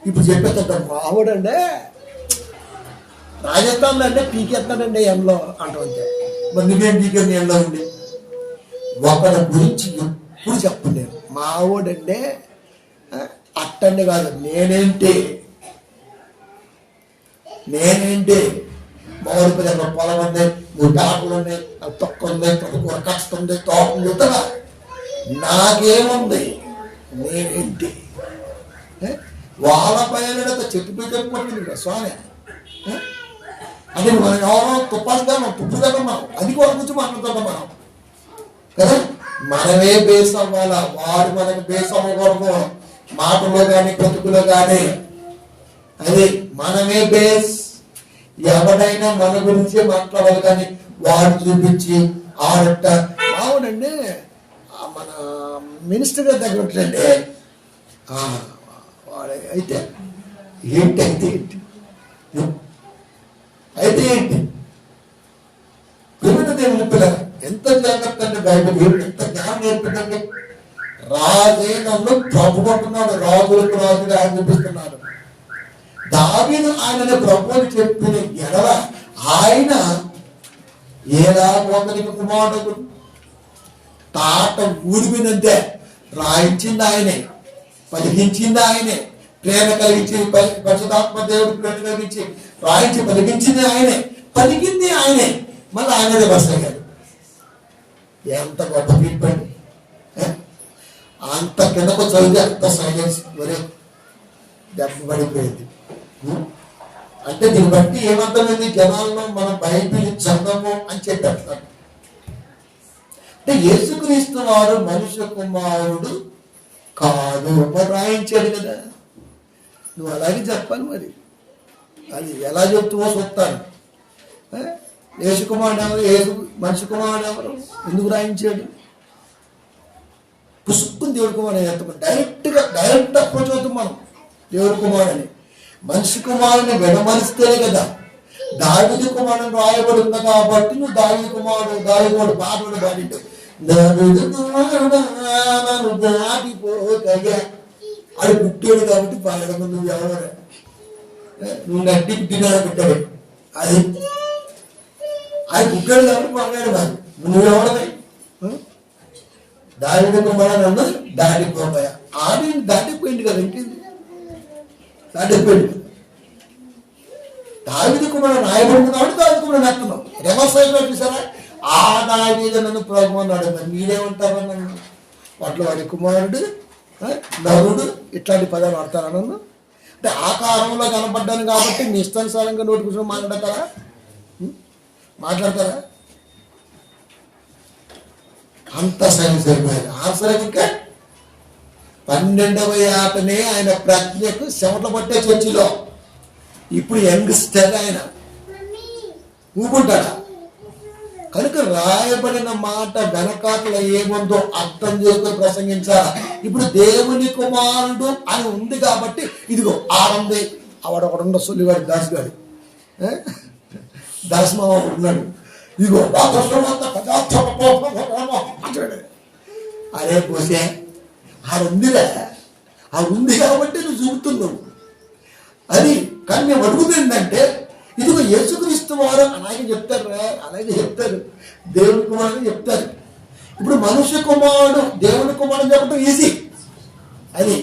ఇప్పుడు చెప్పేస్తాడు మావుడంటే రాజస్థాన్లో అంటే పీకెత్తాడండి ఎంలో అంటూ అంతే. మరి నువ్వేం పీకెత్తి ఎంలో ఉండి ఒకరి గురించి ఎప్పుడు చెప్పండి. మావుడంటే అట్టండి కాదు, నేనేంటి మామిడి పది పొలం ఉంది, 3 ఆకులు ఉన్నాయి, తొక్క ఉంది, తొక్కకూర కష్ట ఉంది, తోట ఉంది, నాకేముంది, నేనేంటి? వాళ్ళ పైన చెట్టు చెప్పుకుంటుంది స్వామి. అంటే మనం ఎవరో తుప్పాలుగా తుప్పుతున్నాం, అది కూడా గురించి మాట్లాడుతున్నాం మనం కదా. మనమే బేస్ అవ్వాలా, వాడు మనకు బేస్ అవ్వకూడదు. మాటలో కానీ బ్రతుకులో కానీ అది మనమే బేస్. ఎవడైనా మన గురించే మాట్లాడాలి కానీ వాడు చూపించి ఆడట మావుడండి మన మినిస్టర్ గారి దగ్గర ఉంటుందండి. అయితే ఏంటి అయితే ఏంటి అయితే ఏంటి పిల్లల దేవుని పిల్లలు ఎంత జాగ్రత్త అండి. బైబిల్ ఎంత జ్ఞానం నేర్పిందండి. రాజే నన్ను ప్రభు అంటున్నాడు, రాజులకు రాజుగా ఆయన చూపిస్తున్నాడు. దావీదు ఆయనను ప్రభు అని చెప్పిన ఎడల ఆయన ఏలా ఒకరికి కుమారుడు తాట ఊడిపోయినంతే. రాయించింది ఆయనే, పలికించింది ఆయనే, ప్రేమ కలిగించి పరిశుద్ధాత్మ దేవుడు ప్రేమ కలిగించి రాయించి పలికించింది ఆయనే, పలికింది ఆయనే, మళ్ళీ ఆయనదే బస్ అయ్యాడు. ఎంత గొప్ప తీర్పండి. అంత కిందకు చదివితే అంత సైలెన్స్ ఒరే దెబ్బ పడిపోయింది. అంటే దీన్ని బట్టి ఏమర్థమైంది, జనాల్లో మన బైబిల్ చదవము అని చెప్పారు. అంటే యేసుక్రీస్తు వారు మనుష్య కుమారుడు కాదు మరి రాయించాడు కదా. నువ్వు అలాగే చెప్పాలి. మరి అది ఎలా చెప్తువో చూస్తాను. యేసు కుమారుడు ఎవరు, మనిషి కుమారుడు ఎవరు, ఎందుకు రాయించాడు? పుసుక్కుని దేవుడి కుమారుడు డైరెక్ట్ అప్రోచ్ అవుతాం మనం. దేవుడి కుమారుడు అని మనిషి కుమారుని విడమరిస్తేనే కదా దావీదు కుమారుడు రాయబడి ఉంది. కాబట్టి నువ్వు దావీదు కుమారుడు పాటలు పాడిండు. దావీదు కుమారుడు దాటిపోతయ్యా అది పుట్టాడు కాబట్టి పాడడం. నువ్వు ఎవరు, నువ్వు నడ్డి పుట్టినాడు పుట్టాడు, అది పుట్టాడు కాబట్టి పాడాడు. మరి నువ్వెవడవై? దావీదు కుమారుడు అన్న దాటిపోతాయా, ఆడి దాటిపోయింది కదా, ఇంకేంది దాటిపోయింది. దావీదు కుమారుడు రాయబడింది కాబట్టి దావీదు కుమారుడు అంటున్నాం. రివర్స్ అయిపోయి చూసారా, ఆ దావీదు నన్ను ప్రభు అన్నాడు. మరి మీరేమంటారు? నన్ను వాటిలో వాడి కుమారుడు, నరుడు ఇట్లాంటి పదాలు వాడతారా నన్ను? అంటే ఆకారంలో కనపడ్డాను కాబట్టి మీ ఇష్టానుసారంగా నోటి కూర్చొని మాట్లాడతారా? అంత సైన్స్ అయిపోయింది. ఆన్సర్ ఇంకా 12వ ఏటనే ఆయన ప్రజ్ఞకు చెమట పట్టే చర్చిలో. ఇప్పుడు యంగ్స్టర్ ఆయన ఊపుకుంటాడా? కనుక రాయబడిన మాట వెనకాతల ఏముందో అర్థం చేసుకొని ప్రసంగించాలి. ఇప్పుడు దేవుని కుమారుడు అని ఉంది కాబట్టి ఇదిగో ఆడంది. ఆవిడొకడుండ సొల్లివాడు దాసుగాడు, దాసమావ ఉన్నాడు. ఇదిగో అరే పోసే ఆడుందిరా, ఆ ఉంది కాబట్టి నువ్వు చూపుతున్నావు అది. కానీ మేము అడుగుతుందంటే ఇదిగో యేసుక్రీస్తు వారు అలాగే చెప్తారు, అలాగే చెప్తారు, దేవుని కుమారుడు చెప్తారు. ఇప్పుడు మనుష్య కుమారుడు దేవుని కుమారుడు చెప్పడం ఈజీ అది.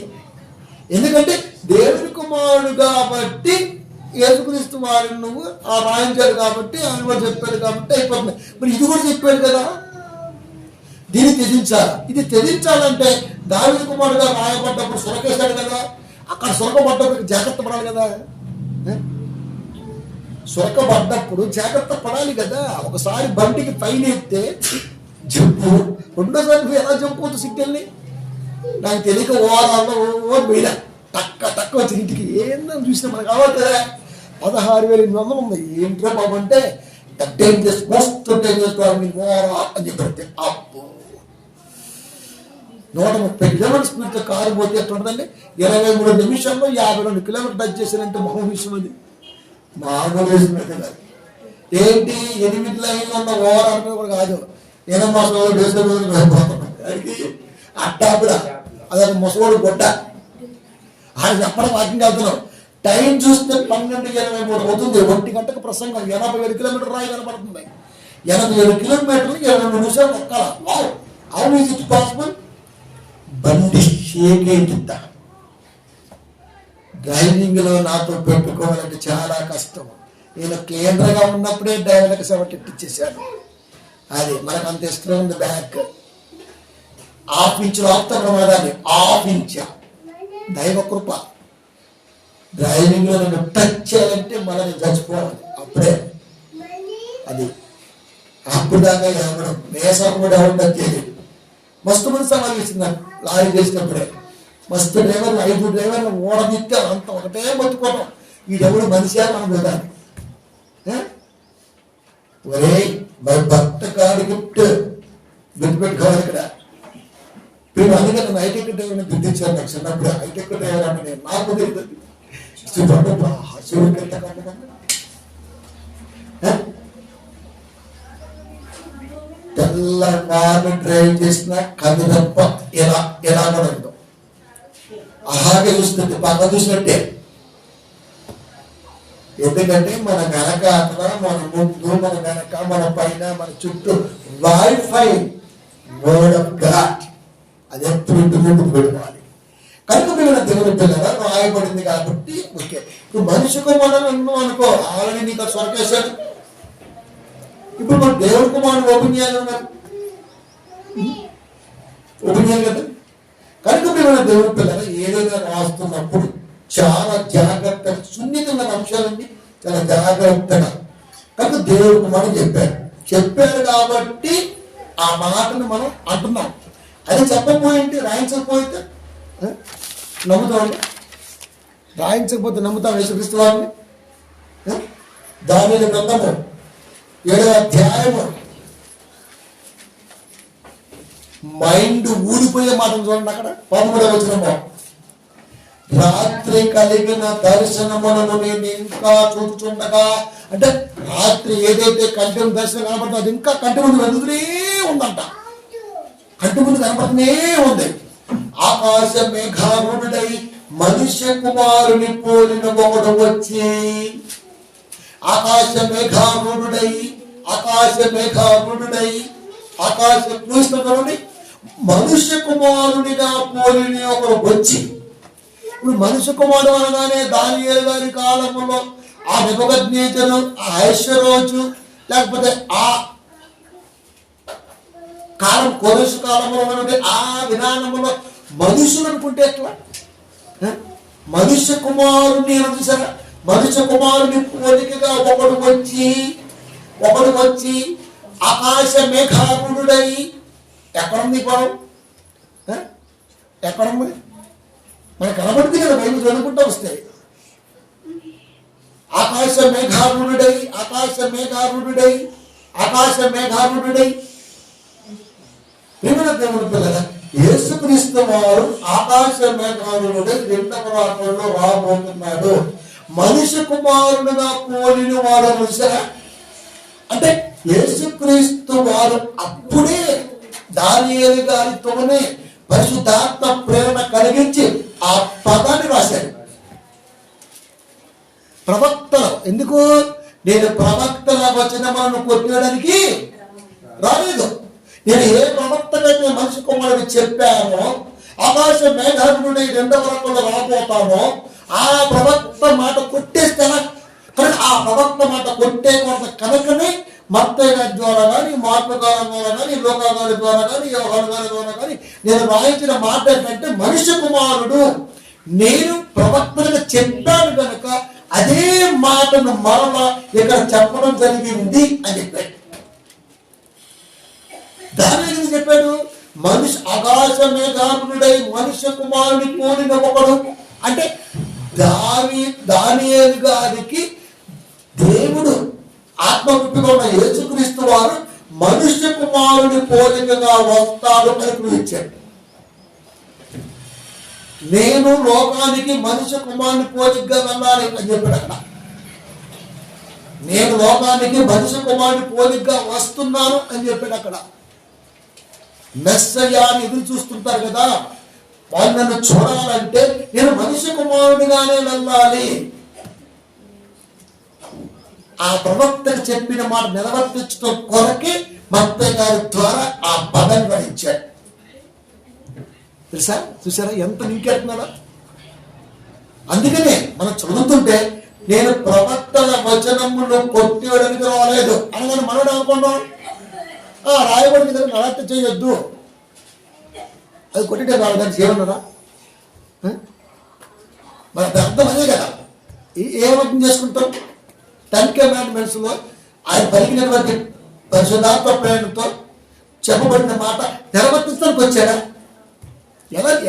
ఎందుకంటే దేవుని కుమారుడు కాబట్టి యేసుక్రీస్తు వారిని నువ్వు ఆ రాయించాడు కాబట్టి ఆయన కూడా చెప్పాడు కాబట్టి అయిపోతుంది. మరి ఇది కూడా చెప్పాడు కదా, దీన్ని త్యజించాలి. ఇది త్యజించాలంటే దావీదు కుమారుడుగా రాయబడ్డప్పుడు సొరకేశాడు కదా, అక్కడ సొరకబడ్డప్పుడు జాగ్రత్త పడాలి కదా. సొరకబడ్డప్పుడు జాగ్రత్త పడాలి కదా. ఒకసారి బండికి పైన ఎత్తే జంపు, రెండోసారి నువ్వు ఎలా జంపుకోవచ్చు సిగ్నల్ని? నాకు తెలియక ఓరాల్లో పోయినా టక్క వచ్చి ఇంటికి ఏందని చూసినా మనకు కావాలి కదా. 16,800 ఉంది. ఏంట్రా బాబు అంటే టైం మస్తు టైం చేసుకోవాలి ఓరా అని చెప్పి అప్పు 130 కిలోమీటర్ స్పీడ్తో కారు పోతే ఎట్లా ఉంటుందండి? 23 నిమిషాల్లో 52 కిలోమీటర్ టచ్ చేశారంటే మహా విషయం అది, మామూలు విషయం కదా. ఏంటి 8 లైన్లో ఉన్న ఓవర్ అనేది కూడా కాదు. 8 మాసాలు అట్టాపుడా అదొక ముసలోడు గొడ్డ. ఆయన చెప్పడం వాకింగ్ వెళ్తున్నాం. టైం చూస్తే 12:23 అవుతుంది. 1 గంటకు ప్రసంగం. 87 కిలోమీటర్ రాయి కనపడుతుంది. 87 కిలోమీటర్లు 22 నిమిషాలు ఎక్కాల. How is it possible? బండి షేకేంటిద్ద. డ్రైవింగ్ లో నాతో పెట్టుకోవాలంటే చాలా కష్టం. నేను కేంద్రంగా ఉన్నప్పుడే డ్రైవర్లకు సెవెట్టిచ్చేసాను. అది మనకు అంత ఇష్టం ఉంది. బ్యాక్ హాఫ్ ఇంచులు ఆపుతా ప్రమాదాన్ని, హాఫ్ ఇంచా దైవ కృప. డ్రైవింగ్ లో నన్ను టచ్ చేయాలంటే మనల్ని చచ్చిపోవాలి అప్పుడే. అది అప్పుడు దాకా ఎవడం వేసం కూడా ఎవరు టచ్ చేయలేదు. మస్తు మంది సవాల్ ఇస్తున్నారు లారీ చేసినప్పుడే. మస్తు డ్రైవర్లు 5 డ్రైవర్లు ఓడదిత్తారు. అంత ఒకటే మొత్తుకోవడం, వీడెవడు మనిషి మనం చూడాలి. ఒరే మరి భర్త కాడు గిఫ్ట్ గుర్తుపెట్టుకోవాలి ఇక్కడ. మీరు అందుకే నన్ను హైటెక్ డ్రైవర్ని గుర్తించారు. నాకు చిన్నప్పుడు హైటెక్ డ్రైవర్ అంటే నేను నాకు తెలియదు. తెల్లవారు డ్రైవ్ చేసిన కన్ను తప్ప ఎలా కూడా అలాగే చూస్తుంది, పక్క చూసినట్టే. ఎందుకంటే మన వెనక అక్కడ, మన ముందు, మన వెనక, మన పైన, మన చుట్టూ వైఫై వర్డ్ ఆఫ్ గాడ్ అది ఎప్పుడు ముందుకు పెట్టుకోవాలి. కనుక మీరు దేవుని పిల్లగా రాయబడింది కాబట్టి ఓకే. ఇప్పుడు మనిషి కుమారుడు అనుకో, ఆల్రెడీ నీకు సొరకేశాడు. ఇప్పుడు మన దేవుని కుమారుడు ఓపెన్ చేయాలి ఉన్నారు, ఓపెన్ చేయాలి కదా. కనుక మీరు దేవుని పిల్లగా ఏదైనా రాస్తున్నప్పుడు చాలా జాగ్రత్తగా, సున్నితమైన అంశాలన్నీ చాలా జాగ్రత్తగా. కనుక దేవుని కుమారుడు చెప్పారు కాబట్టి ఆ మాటను మనం అంటున్నాం. అది చెప్పకపోయింటే, రాయించకపోతే నమ్ముతామండి. రాయించకపోతే నమ్ముతాం యేసుక్రీస్తు వారిని. దానియేలు గ్రంథము 7వ అధ్యాయము మైండ్ ఊడిపోయే మాటను చూడండి. అక్కడ 13వ వచనము, రాత్రి కలిగిన దర్శనములను నేను ఇంకా చూచుచుండగా, అంటే రాత్రి ఏదైతే కంటి ముందు దర్శనం కనపడుతుందో అది ఇంకా కంటి ముందు వెలుగుతూనే ఉందంట. కంటి ముందు కనపడుతూనే ఉంది. ఆకాశ మేఘారుడై మనుష్య కుమారుని పోలిన ఒకడు వచ్చి, ఆకాశ మేఘారుడై చూస్తున్నది మనుష్య కుమారుడిగా పోలిన ఒకడు వచ్చి. ఇప్పుడు మనుష్య కుమారుడు అనగానే దానియేలు గారి కాలంలో ఆ నెబుకద్నెజరు, ఆ ఐశ్వర్యోజు, లేకపోతే ఆ కాలం కోరెషు కాలంలో ఉన్నటువంటి ఆ విధానంలో మనుషులు అనుకుంటే ఎట్లా? మనుష్య కుమారుని చూసారా, మనుష్య కుమారుని పోలికగా ఒకడు వచ్చి ఆకాశ మేఘారుడై, ఎక్కడుంది పదం? ఎక్కడుంది? మనకు కనబడుతుంది కదా, బయలు అనుకుంటూ వస్తాయి. ఆకాశ మేఘారుడై ప్రియమైన దేవుని పిల్లల, యేసుక్రీస్తు వారు ఆకాశ మేఘారుడై రెండవ రాకడలో రాబోతున్నాడు. మనిషి కుమారుడుగా పోలిన వాడు చూసారా, అంటే యేసుక్రీస్తు వారు అప్పుడే దానియేలు గారితోనే పరిశుద్ధాత్మ ప్రేరణ కలిగించి ఆ పదాన్ని రాశాడు. ప్రవక్తలు ఎందుకు? నేను ప్రవక్తల వచనములను కొట్టడానికి రాలేదు. నేను ఏ ప్రవక్తకైతే మనిషి కుమారుడు చెప్పానో, ఆకాశ మేఘారుడై రెండవ రకంలో రాబోతానో ఆ ప్రవక్త మాట కొట్టేస్తానా? కానీ ఆ ప్రవక్త మాట కొట్టే కొంత కనుకనే మత్తయి గారి ద్వారా కానీ, మార్కు గారి ద్వారా కానీ, లోకా గారి ద్వారా కానీ, యోహాను గారి ద్వారా కానీ నేను రాయించిన మాట ఏంటంటే, మనిషి కుమారుడు నేను ప్రవక్తలుగా చెప్పాను కనుక అదే మాటను మరలా ఇక్కడ చెప్పడం జరిగింది అని చెప్పాడు. దాని చెప్పాడు, మనిషి ఆకాశ మేఘారుడై మనుష్య కుమారుని పోలిన ఒకడు. అంటే దానియేలు గారికి దేవుడు ఆత్మరూపిగా ఉన్న యేసుక్రీస్తు వారు మనుష్య కుమారుని పోలికగా వస్తాడు అని పిలిచాడు. నేను లోకానికి మనుష్య కుమారుని పోలికగా వెళ్ళాలి అని చెప్పాడు అక్కడ. నేను లోకానికి మనుష్య కుమారుని పోలికగా వస్తున్నాను అని చెప్పాడు అక్కడ. మెస్సయ్యాని ఎదురు చూస్తుంటారు కదా, వాళ్ళు నన్ను చూడాలంటే నేను మనుష్య కుమారుడిగానే వెళ్ళాలి. ఆ ప్రవక్తకు చెప్పిన మాట నిలవర్తించడం కొరకే మత్తయి గారి ద్వారా ఆ పదం గడించాడు. తెలుసా? చూసారా ఎంత నింకెడుతున్నాడా? అందుకనే మనం చదువుతుంటే నేను ప్రవక్తల వచనములు కొట్టేయడానికి రాలేదు అనగానే మనం అనుకున్నాం, రాయబడి మీద నడత చేయొద్దు, అది కొట్టితే రాదు దాన్ని చేయమన్నారా? మనకు అర్థం అదే కదా. ఏమర్థం చేసుకుంటాం? 10 Commandments లో ఆయన పలికినటువంటి పరిశుద్ధాత్మ ప్రేరణతో చెప్పబడిన మాట నెరవేర్చడానికి వచ్చాడా?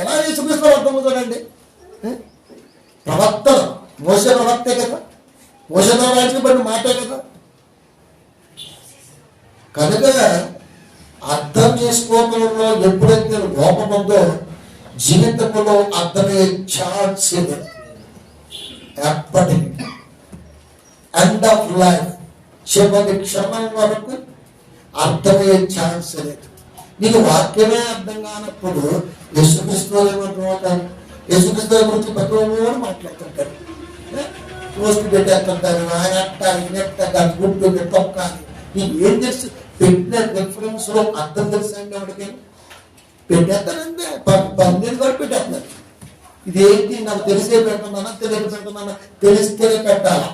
ఎలా యేసుక్రీస్తు అర్థమవుతాడండి? ప్రవక్తలు మోసే ప్రవక్తే కదా, మోసతో రాయించబడిన మాటే కదా. కనుక అర్థం చేసుకోవడంలో ఎప్పుడైతే లోపం ఉందో జీవితంలో అర్థమయ్యే ఛాన్స్ ఎప్పటికీ ఎండ్ ఆఫ్ లైఫ్ చివరి క్షణం వరకు అర్థమయ్యే ఛాన్స్ లేదు. నీకు వాక్యమే అర్థం కానప్పుడు యేసుక్రీస్తు ఏమంటున్నాడు? యేసుక్రీస్తు గురించి ప్రతి ఒక్కరు మాట్లాడుతుంటారు, పోస్ట్ పెట్టేస్తుంటారు, ఆయన గుడ్డు తొక్కాలి. నీకు ఏం తెలుసు? పెట్టిన రిఫరెన్స్ లో అర్థం తెలుసండి ఎవరికి? పెట్టేస్తానంటే 12 కూడా పెట్టేస్తున్నారు. ఇదేంటి నాకు తెలిసే పెడుతున్నానా తెలియక పెడుతున్నానా? తెలిస్తేనే పెట్టాలా.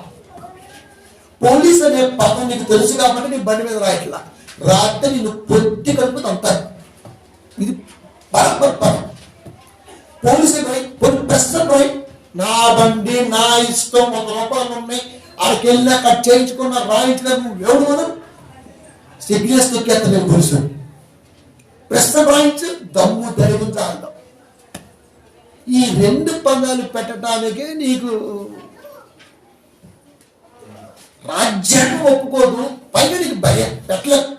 పోలీస్ అనే పదం నీకు తెలుసు కాబట్టి నీ బండి మీద రాయట్లా, రాస్తే నిన్ను పొత్తి కడుపు తంతారు. ఇది బరాబర్ పదం. పోలీసు నా బండి నా ఇష్టం, 100 రూపాయలు ఉన్నాయి, ఆడికి వెళ్ళినా కట్ చేయించుకున్నా రాయించలేదు. నువ్వు ఎవడు మనం సిగ్నేస్ తొక్కేస్తలేవు. పోలీసు ప్రశ్న రాయించు, దమ్ము ధరించాలి. ఈ 2 పదాలు పెట్టడానికే నీకు రాజ్యాన్ని ఒప్పుకోదు, పైగా నీకు భయం పెట్టలేదు.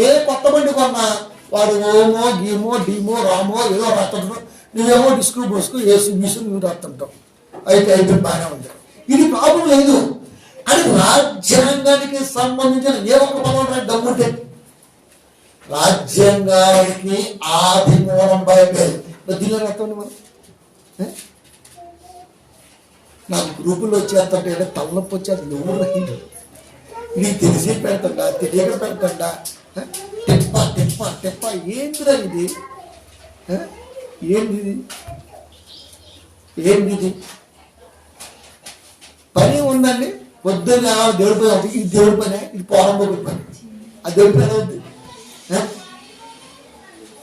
ఏ కొత్త బండి కొన్నా వాడు ఓమో గీమో డీమో రామో ఏదో రాస్తుంటాడు, నువ్వేమో డిస్కు బొస్కు ఏసు బీసు నువ్వు రాస్తుంటావు. అయితే బాగానే ఉంది. ఇది ప్రాబ్లం లేదు. అది రాజ్యాంగానికి సంబంధించిన ఏ ఒక్క పదం దమ్ముంటే రాజ్యాంగానికి ఆది మూలం బైబిల్ దీనిలో రాస్తాను మనం. నాకు గ్రూపుల్లో వచ్చేస్తుంటే తలనొప్పి వచ్చేది. నువ్వు ఇది తెలిసి పెడతాడా తెలియక పెడతాడా? టెప్ప ఏంటిదా ఇది? ఏంటిది పని ఉందండి. పొద్దున్న దేవుడి పని అవుతుంది, ఇది దేవుడి పని, ఇది పోరంబోడి పని. ఆ దేవుడి పని అవుద్ది,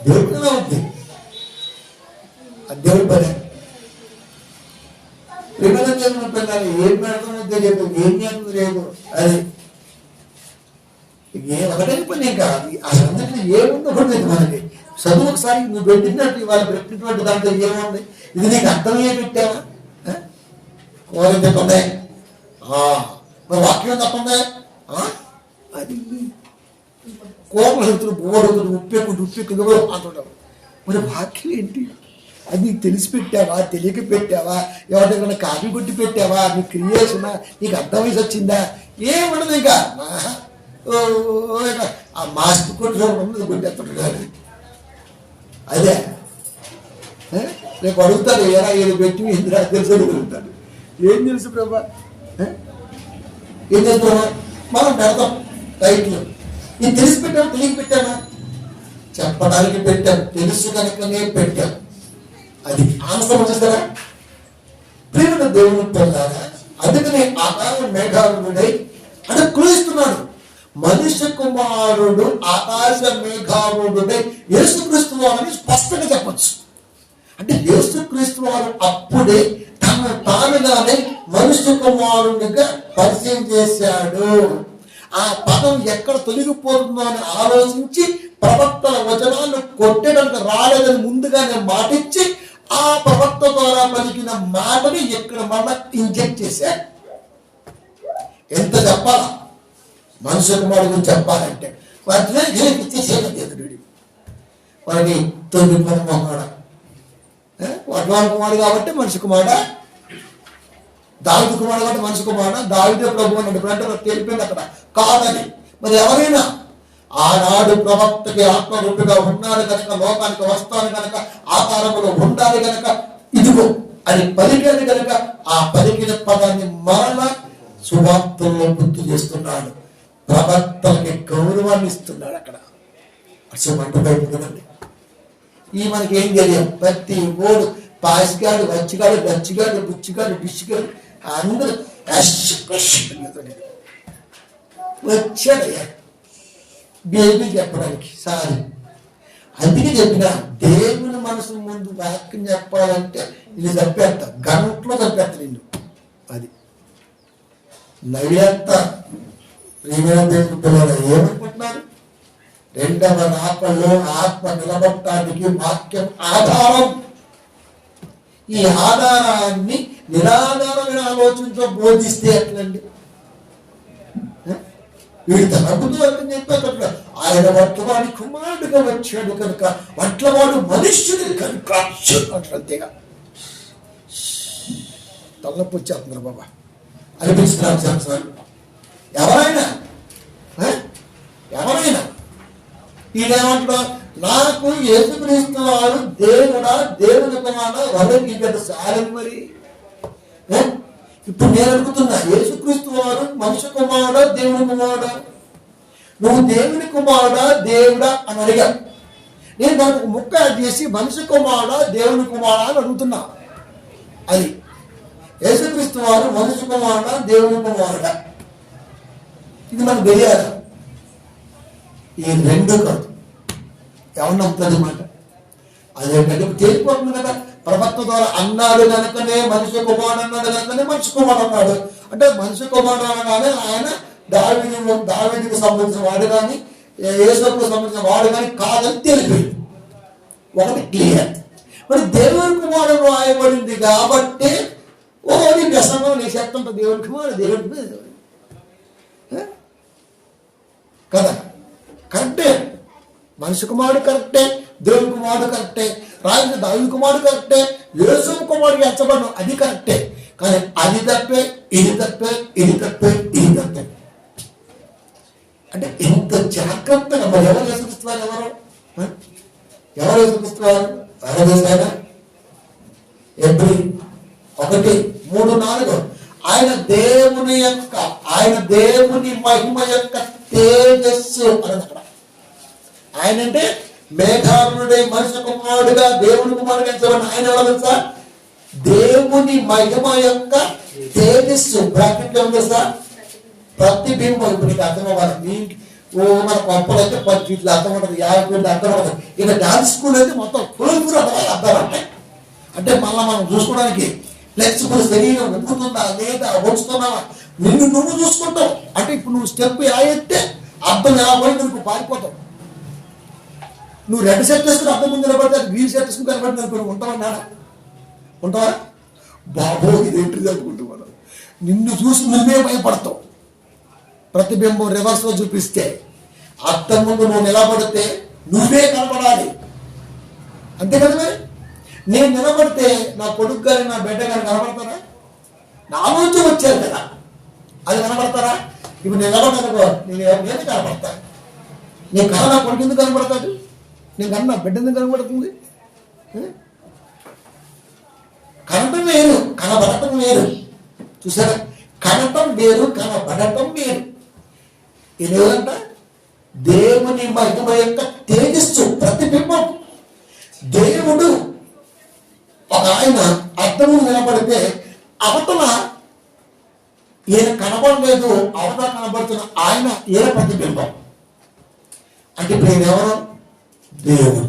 దేవుడి పని అవుద్ది, ఆ దేవుడి పని. దేవుని పిల్లలు ఏం పెడతామో తెలియదు, ఏం చేయాలో లేదు. అది ఒకటే పని ఇంకా అసలు ఏముందో కూడా లేదు మనకి. చదువు ఒకసారి నువ్వు పెట్టినట్టు వాళ్ళు పెట్టినటువంటి దాంట్లో ఏముంది, ఇది నీకు అర్థమయ్యే పెట్టావా? కూర చెప్పండి, మరి వాక్యం తప్పండి. అది కోపలు హెతులు బోడుతులు ఉప్పెక్కుడు అంటుంటావు. మరి వాక్యం ఏంటి? అది నీకు తెలిసి పెట్టావా, తెలియక పెట్టావా, ఎవరికైనా కాపీ కొట్టి పెట్టావా, నీ క్రియేషనా, నీకు అర్థమైసి వచ్చిందా? ఏముండదు ఇంకా. ఆ మాస్క్ కొట్టి కొట్టేస్తుంటాడు. అదే రేపు అడుగుతాడు, ఎలా ఏది పెట్టి ఇందిరా తెలుసు అడుగుతాడు. ఏం తెలుసు ప్రభా, ఏం తెలుసు మనం పెడతాం టైట్లు. ఇది తెలిసి పెట్టాము, తెలియక పెట్టామా? చెప్పడానికి పెట్టాం, తెలుసు కనుకనే పెట్టాం. అది ఆన్సర్ వచ్చేస్తారా? ప్రేమ దేవుని పిల్లారా, అందుకనే ఆకాశ మేఘారుడై అంటే క్రూయిస్తున్నాడు. మనుష్య కుమారుడు ఆకాశ మేఘారుడై యేసుక్రీస్తు వారిని స్పష్టంగా చెప్పచ్చు. అంటే యేసుక్రీస్తు వారు అప్పుడే తానుగానే మనుష్య కుమారుడిగా పరిచయం చేశాడు. ఆ పదం ఎక్కడ తొలగిపోతుందో అని ఆలోచించి ప్రవక్తల వచనాలను కొట్టడానికి రాలేదని ముందుగానే మాటిచ్చి ఆ ప్రవక్త ద్వారా పలికిన మాటని ఇక్కడ మళ్ళా ఇంజెక్ట్ చేశారు. ఎంత చెప్పాలా మనుష్య కుమారుడు గురించి చెప్పాలంటే వాటిని ఇచ్చేసేది వాడిని 9 కుమారుడు వడ్వాన్ కుమారుడు కాబట్టి మనిషి కుమారుడా, దావీదు కుమారుడు కాబట్టి మనిషి కుమారుడా, దావీదే ప్రభు అని అంటే తెలిపింది అక్కడ కాదని. మరి ఎవరైనా ఆనాడు ప్రవక్తకి ఆత్మరూపిగా ఉన్నాడు కనుక, లోకానికి వస్తాను కనుక, ఆకారంలో ఉండాలి కనుక, ఇదిగో అని పలికేది కనుక ఆ పలికిన పదాన్ని మరణ సువార్తల్లో గుర్తు చేస్తున్నాడు. ప్రవక్తలకి గౌరవాన్ని ఇస్తున్నాడు అక్కడ. అసలు మంట బయటండి. ఈ మనకి ఏం తెలియదు, ప్రతి ఓడు పాసిగాడు, వచ్చిగాడు, గచ్చిగాడు, బుచ్చిగాడు, డిష్గాడు అందరూ వచ్చాడయ్యా బేబీ చెప్పడానికి. సారీ, అందుకే చెప్పిన దేవుని మనసు ముందు వాక్యం చెప్పాలంటే ఇది చంపేస్తా, గంటలో చంపేస్తా నిన్ను. అది నవ్వేస్తా. ప్రియమైన దేవుని పిల్లలు ఏమనుకుంటున్నారు? రెండవ రాకల్లో ఆత్మ నిలబడటానికి వాక్యం ఆధారం. ఈ ఆధారాన్ని నిరాధారమైన ఆలోచనతో బోధిస్తే ఎట్లండి? వీడు తనకుతో అని చెప్పేటట్లు ఆయన వట్లవాడి కుమారుడుగా వచ్చాడు కనుక వట్లవాడు మనుష్యుడు కనుక అంతేగా తలనొప్పి వచ్చేస్తున్నారు బాబా అనిపిస్తున్నారు. ఎవరైనా ఈయనేమంటున్నా, నాకు యేసుక్రీస్తు వారు దేవుడా, దేవుని కుమారుడా, వరకు పెద్ద సారం. మరి ఇప్పుడు నేను అడుగుతున్నా, యేసుక్రీస్తు వారు మనుష్య కుమారుడా, దేవుని కుమారుడా? నువ్వు దేవుని కుమారుడా, దేవుడా అని అడిగా. నేను దానికి ముక్క చేసి మనుష్య కుమారుడా, దేవుని కుమారుడా అని అడుగుతున్నా. అది యేసుక్రీస్తు వారు మనుష్య కుమారుడా, దేవుని కుమారుడా? ఇది మనకు తెలియాలి. ఈ రెండు కాదు, ఎవరు నమ్ముతుంది మాట? అదేంటంటే తేలిపోతుంది కదా. ప్రవక్త ద్వారా అన్నాడు కనుకనే మనిషి కుమారుడు అన్నాడు కనుకనే మనిషి కుమారుడు అన్నాడు. అంటే మనిషి కుమారుడు అనగానే ఆయన దావీదుకు సంబంధించిన వాడు కానీ, యేసుకు సంబంధించిన వాడు కానీ కాదని తెలిపింది. ఒకటి క్లియర్. మరి దేవుని కుమారుడు రాయబడింది కాబట్టి నీ వ్యసనం నీ చెప్తుంటా దేవుని కుమారుడు, దేవుడి కదా. కరెక్టే, మనిషి కుమారుడు కరెక్టే, దేవుని కుమారుడు కరెక్టే, రాజు దావీదు కుమారుడు కరెక్టే, యేసు కుమారుడు ఎంచబడను అది కరెక్టే. కానీ అది తప్పే, ఇది తప్పే, ఇది తప్పే, ఇది తప్పే. అంటే ఇంత జాగ్రత్తగా మరి ఎవరు యేసుక్రీస్తున్నారు? ఎవరు యేసుక్రీస్తున్నారు? ఆయన ఎబ్రి 1:3-4 ఆయన దేవుని మహిమ యొక్క తేజస్సు అని అక్కడ. ఆయన అంటే మేఘారుడై మనుష్య కుమారుడుగా దేవుని కుమారుడు ఎంచబడిన ఆయన ఎవరు తెలుసా? దేవుని మహిమ యొక్క తేజస్సు. బ్రాకెట్ ఏం తెలుసా? ప్రతిబింబం. ఇప్పుడు నీకు అర్థం అవ్వాలి. మన పంపలు అయితే 10 ఫీట్లు అర్థం ఉంటుంది, 50 ఫీట్లు అర్థం ఉంటుంది. ఇక డాన్స్ స్కూల్ అయితే మొత్తం ఫుల్ అర్థం ఉంటాయి. అంటే మళ్ళీ మనం చూసుకోవడానికి ఫ్లెక్సిబుల్ శరీరం ఉప్పుతుందా లేదా వచ్చుతున్నావా నిన్ను నువ్వు చూసుకుంటావు. అంటే ఇప్పుడు నువ్వు స్టెప్ ఎలా ఎత్తే అర్థం ఎలా పోయి నువ్వు పారిపోతావు. నువ్వు రెడ్ షర్ట్ వేసుకుని అర్థం ముందు నిలబడితే గ్రీన్ షర్ట్ వేసుకుని కనబడింది అనుకో ఉంటావన్నాడా? ఉంటావా? బాబో ఇదేంటిది అనుకుంటూ మనం నిన్ను చూసి నువ్వే భయపడతావు. ప్రతిబింబం రివర్స్లో చూపిస్తే అర్థం ముందు నువ్వు నిలబడితే నువ్వే కనపడాలి. అంతే కదా మరి. నేను నిలబడితే నా కొడుకు కానీ నా బిడ్డ కానీ కనబడతారా? నా నుంచి వచ్చారు కదా, అది కనబడతారా? ఇప్పుడు నిలబడనుకో నేను కనబడతాను. నేను కళ నా కొడుకు ఎందుకు కనబడతాడు? నేను కన్నా నా బిడ్డ ఎందుకు కనబడుతుంది? కనటం వేరు, కనబడటం వేరు. చూసారా? కనటం వేరు, కనబడటం వేరు. ఇదేంట దేవుని మహిమ యొక్క తేజస్సు ప్రతిబింబం. దేవుడు ఒక ఆయన అర్థము నిలబడితే అవతల ఈయన కనబడలేదు, అవతల కనబడుతున్న ఆయన ఈయన ప్రతిబింబం. అంటే ఇప్పుడు ఈయన ఎవరు? దేవుడు.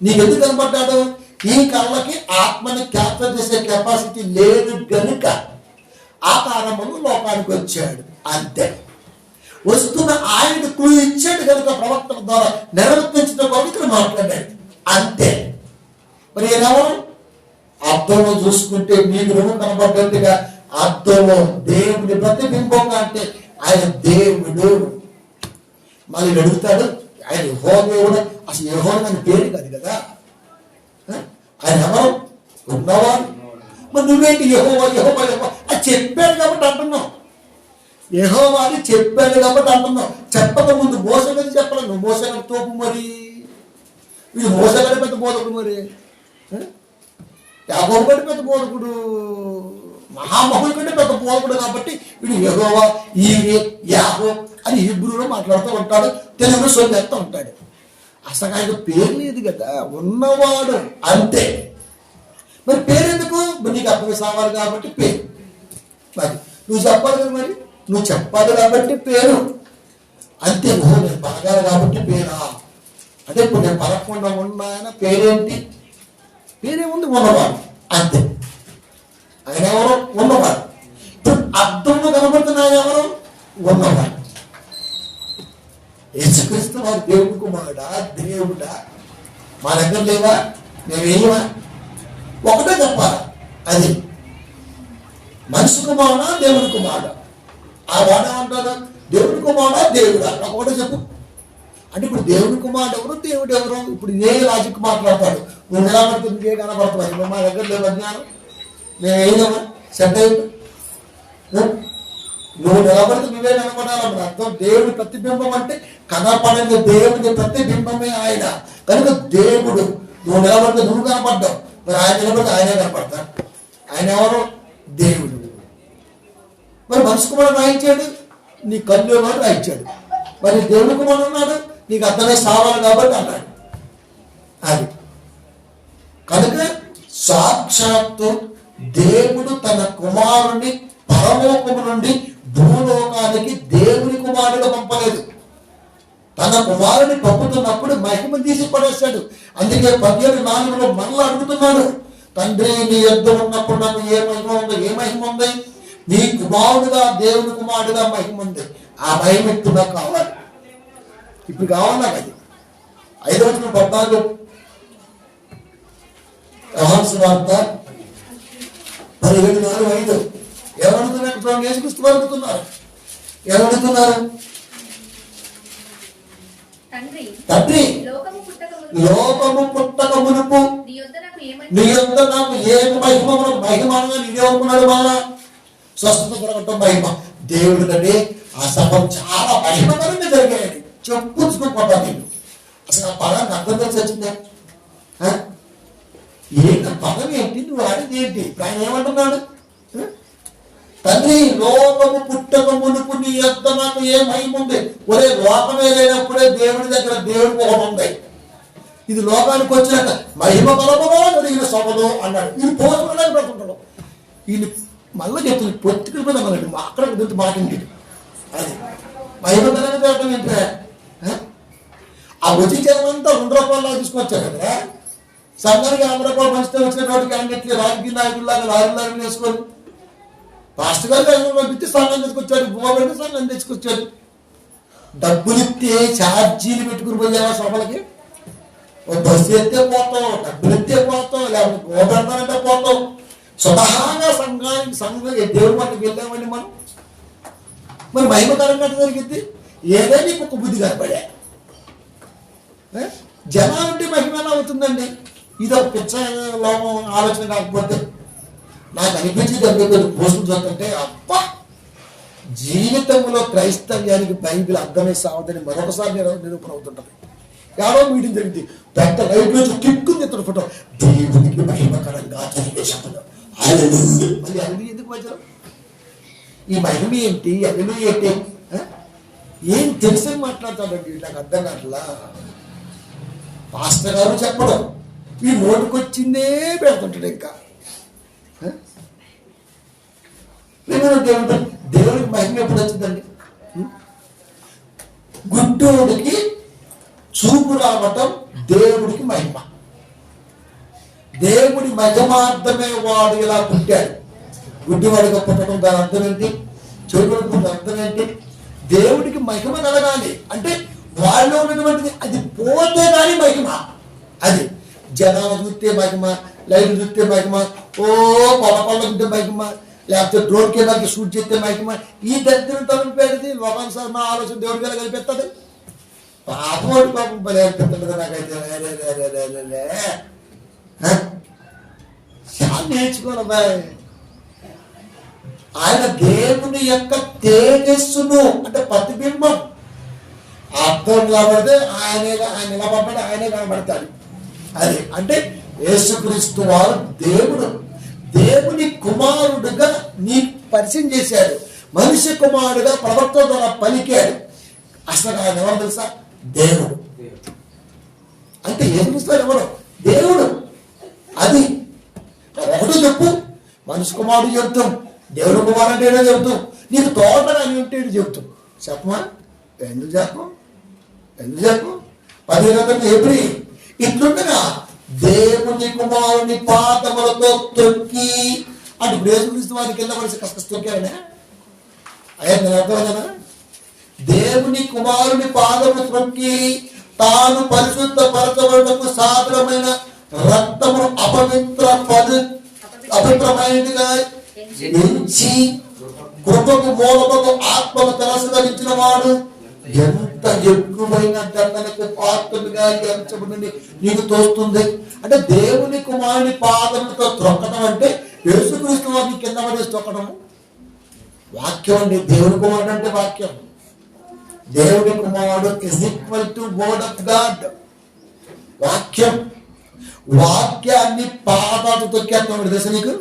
నీకెందుకు కనబడ్డాడు? ఈ కళ్ళకి ఆత్మని క్యాప్చర్ చేసే కెపాసిటీ లేదు గనుక ఆకారమును లోకానికి వచ్చాడు. అంతే. వస్తున్న ఆయనకు క్లూ ఇచ్చాడు కనుక ప్రవక్తల ద్వారా నిర్వర్తించడం వరకు ఇక్కడ మాట్లాడాడు. అంతే. మరి ఎవరు? అర్థంలో చూసుకుంటే మీకు నువ్వు కనబడ్డట్టుగా అర్థంలో దేవుడి ప్రతిబింబంగా అంటే ఆయన దేవుడు. మళ్ళీ అడుగుతాడు ఆయన యెహోవా దేవుడు. అసలు యెహోవా అని పేరు కాదు కదా, ఆయన ఎవరు? ఉన్నవాడు. మరి నువ్వేంటి యెహోవా యెహోవా యెహోవా అది చెప్పాడు కాబట్టి అంటున్నావు. యెహోవా అని చెప్పాడు కాబట్టి అంటున్నావు. చెప్పక ముందు మోసగని చెప్పాలి. నువ్వు మోసగని తోపు, మరి వీడు మోసగని పెద్ద బోధకుడు, మరి యాకోబు కంటే పెద్ద బోధకుడు, మహామహుల కంటే పెద్ద బోధకుడు. కాబట్టి వీడు యెహోవా ఈవే యాహో అని హీబ్రూలో మాట్లాడుతూ ఉంటాడు, తెలుగులో సొంత ఉంటాడు. అసలు ఆయన పేరు లేదు కదా, ఉన్నవాడు అంతే. మరి పేరెందుకు? నీకు అర్థం సావాలి కాబట్టి పేరు. మరి నువ్వు చెప్పాలి కదా, మరి నువ్వు చెప్పాలి కాబట్టి పేరు. అంతే. నేను పలకాలి కాబట్టి పేరా? అంటే ఇప్పుడు నేను పలకకుండా ఉన్నాయన పేరేంటి? పేరేముంది? ఉన్నవాడు. అంతే. ఆయన ఎవరు? ఉన్నవాడు. ఇప్పుడు అర్థంలో కనబడుతున్న ఆయన ఎవరు? ఉన్నవాడు. యేసుక్రీస్తు వారు దేవుడి కుమారుడా, దేవుడా? మా దగ్గర లేవా? మేమేమా? ఒకటే చెప్పాలి, అది మనిషి కుమారుడా దేవుడి కుమారుడా? ఆ వాడ అంటారా? దేవుడి కుమారుడా దేవుడా? ఒకటే చెప్పు. అంటే ఇప్పుడు దేవుడి కుమారుడు ఎవరు, దేవుడు ఎవరు? ఇప్పుడు ఏ లాజిక్ మాట్లాడతాడు? నువ్వు నిలబడుతుంది ఏ కనబడుతున్నావు? మా దగ్గర లేవు అజ్ఞానం, మేమేమా సెట్ అయ్యి నువ్వు నిలబడితే నువ్వే కనపడాలి. అర్థం దేవుడి ప్రతిబింబం అంటే కనపడని దేవుడి ప్రతిబింబమే ఆయన కనుక దేవుడు. నువ్వు నిలబడితే నువ్వు కనపడ్డావు, మరి ఆయన నిలబడితే ఆయనే కనపడతాడు. ఆయన ఎవరు? దేవుడు. మరి మనిషి కుమారుడు రాయించాడు, నీ కన్ను వాడు రాయించాడు. మరి దేవుడి కుమారుడు ఉన్నాడు, నీకు అర్థమే సావాలి కాబట్టి అన్నాడు. అది కనుక సాక్షాత్తు దేవుడు తన కుమారుణ్ణి పరలోకము నుండి భూలోకానికి దేవుని కుమారుడు పంపలేదు. తన కుమారుని పంపుతున్నప్పుడు మహిమ తీసి పడేశాడు. అందుకే 17:4 మరలా అడుగుతున్నాడు, తండ్రి నీ యొద్ద ఉన్నప్పుడు నాకు ఏ మహిమ ఉంది? ఏ మహిమ ఉంది? నీ కుమారుడుగా దేవుని కుమారుడుగా మహిమ ఉంది. ఆ మహిమ ఇప్పుడు నాకు కావాలి, ఇప్పుడు కావాలి నాకు. అది 5:14 యోహాను సువార్త 17:4-5 ఎవరడుగుతున్నారు? యేసుక్రీస్తు వారు అడుగుతున్నారు. ఎవరడుగుతున్నారు? తండ్రి లోకము పుట్టక మునుపు నీ యొద్ద నాకు ఏ మహిమ? మహిమానంగా నీదే అనుకున్నాడు. బాగా స్వస్థత దొరకటం మహిమ. దేవుడు కంటే ఆ సభ చాలా మహిమకరంగా జరిగాయండి. చెప్పుకోపోతా నేను అసలు ఆ పదానికి అర్థం తెలిసి వచ్చిందా? ఏంటి పదం ఏంటి? నువ్వు ఆడేది ఏంటి? ఆయన ఏమంటున్నాడు? తండ్రి లోకము పుట్టక మునుపు నీ యొద్ద నాకు ఏ మహిమ ఉంది? ఒరే లోకమే లేనప్పుడే దేవుడి దగ్గర దేవుడికి ఒకటి ఉంది. ఇది లోకానికి వచ్చినాక మహిమ బలముగా జరిగిన సభలో అన్నాడు. ఇది పోసుకోవడానికి పెడుతుంటాడు. ఇది మళ్ళీ చెప్తుంది పొత్తికి మీద మళ్ళీ అక్కడ గురించి మాటింది. అది మహిమ బలంగా జరగడం ఏంటంటే ఆ వచ్చి జనమంతా 2 రూపాయలు తీసుకొచ్చారు కదా. సంఘానికి 100 రూపాయలు పంచితే వచ్చిన వాటి క్యాండిడేట్లు రాజకీయ నాయకుల్లాగా లారీలు వేసుకొని పాస్టర్ గారు పంపిస్తే సంఘం తెచ్చుకొచ్చాడు, గోవర్ని సంఘం తెచ్చుకొచ్చాడు. డబ్బులిస్తే ఛార్జీలు పెట్టుకుని పోయావా సభలకి? బస్సు ఎత్తే పోతావు, డబ్బులు ఎత్తే పోతావు, లేకపోతే గోబెడతానంటే పోతావు. స్వతహాగా సంఘం దేవుడి మట్టుకు వెళ్ళామండి మనం. మరి మహిమకరంగా జరిగింది ఏదైనా ఒక బుద్ధి కనపడా. జనాలుంటే మహిమ ఎలా అవుతుందండి? ఇది ఒక పిచ్చ లోపం ఆలోచన కాకపోతే నాకు అనిపించింది. కొన్ని పోస్టులు చదువుతుంటే అబ్బా, జీవితంలో క్రైస్తవ్యానికి బైబిల్ అర్థమై సావదని మరొకసారి నిరూపణ అవుతుంటది. ఎవరో మీటింగ్ జరిగింది, పెద్ద లైట్ నుంచి కిక్కుంది ఇతడు ఫోటో, దేవునికి మహిమకరంగా జరిగే శబ్దం. మళ్ళీ అల్లు ఎందుకు మధ్యలో? ఈ మహిమ ఏంటి, అల్లు ఏంటి, ఏం తెలిసి మాట్లాడతాడండి? నాకు అర్థం కావట్లా. పాస్టర్ గారు చెప్పడం, ఈ నోటుకొచ్చిందే పెడుతుంటాడు. ఇంకా దేవుడికి మహిమ ఎప్పుడు వచ్చిందండి? గుడ్డోడికి చూపు రావటం దేవుడికి మహిమ. దేవుడి మహిమార్థమే వాడు ఇలా పుట్టాడు. గుడ్డివాడిగా పుట్టడం దాని అర్థం ఏంటి? చెడువాడికి పుట్టడం అర్థం ఏంటి? దేవుడికి మహిమ కలగాలి అంటే వాళ్ళలో ఉన్నటువంటిది అది పోతే కానీ మహిమ. అది జనాలు చూస్తే మహిమ, లైట్ చూస్తే మహిమ, ఓ పొలపల్ల చూస్తే మహిమ, లేకపోతే డ్రోన్ కెమెరాకి షూట్ చేస్తే మహిమ. ఈ దరిద్రం తొలగిపోయేది లోకాన్ని సార్ మా ఆలోచన దేవుడి మీద కలిపేస్తుంది. పాపం పాపం భలే అనిపిస్తుంది నాకైతే. చాలా నేర్చుకోవాలి. ఆయన దేవుని యొక్క తేజస్సును అంటే ప్రతిబింబం అర్థం కనబడితే ఆయన నిలబడ్డాడు, ఆయనే కనబడతాడు. అది అంటే యేసుక్రీస్తు వారు దేవుడు, దేవుని కుమారుడుగా నీ పరిచయం చేశాడు. మనిషి కుమారుడుగా ప్రవక్త ద్వారా పలికాడు. అసలు ఆయన ఎవరు తెలుసా? దేవుడు. అంటే యేసుక్రీస్తు ఎవరు? దేవుడు. అది ఒకటి చెప్పు, మనిషి కుమారుడు చెబుతాం, దేవుడు కుమారు అంటే ఏదో చెబుతాం, నీకు తోటగా అని ఉంటే చెబుతాం. చెప్పమా? ఎందుకు చెప్పం? 15 ఏప్రిల్ ఇట్లుండగా దేవుని కుమారుని పాదములతో తొక్కి అంటే ఇప్పుడు యేసుక్రీస్తు వారి కింద పడిసి కష్ట తొక్కారనే అయ్యా అర్థం కదా. దేవుని కుమారుని పాదము తొక్కి తాను పరిశుద్ధ పరచబడుటకు సాధనమైన రక్తమును అపవిత్రమైనదిగా ఎంచి కృపకు మూలముకు ఆత్మను తిరస్కరించిన వాడు ఎంత ఎక్కువైన దండనకు పాత్రలుగా ఎంచబడి నీకు తోస్తుంది. అంటే దేవుని కుమారుని పాదములతో త్రొక్కడం అంటే యేసుక్రీస్తు వారిని కింద పడేసి తొక్కడం. వాక్యం అండి. దేవుని కుమారుడు అంటే వాక్యం. దేవుని కుమారుడు is equal to word of God. వాక్యం. వాక్యాన్ని పాదాలు తొక్కేస్తున్నాడు. తెలుసా నీకు?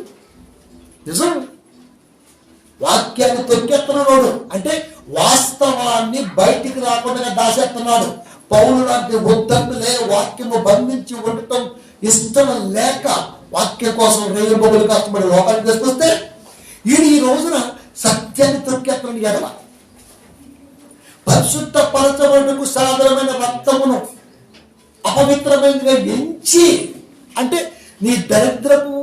నిజం. వాక్యాన్ని తొక్కేస్తున్నాడు అంటే వాస్తవాన్ని బయటికి రాకుండా దాచేస్తున్నాడు. పౌలు లాంటి ఉద్దంతులే వాక్యము బంధించి ఉండటం ఇష్టం లేక వాక్యం కోసం రేయబొగులు కష్టపడి లోకానికి తీసుకొస్తే ఈ రోజున సత్యాన్ని తొక్కేస్తున్నాడు. ఎడల పరిశుద్ధ పరచబడుటకు సాధారణమైన రక్తమును అపవిత్రమైనదిగా ఎంచి అంటే నీ దరిద్రపు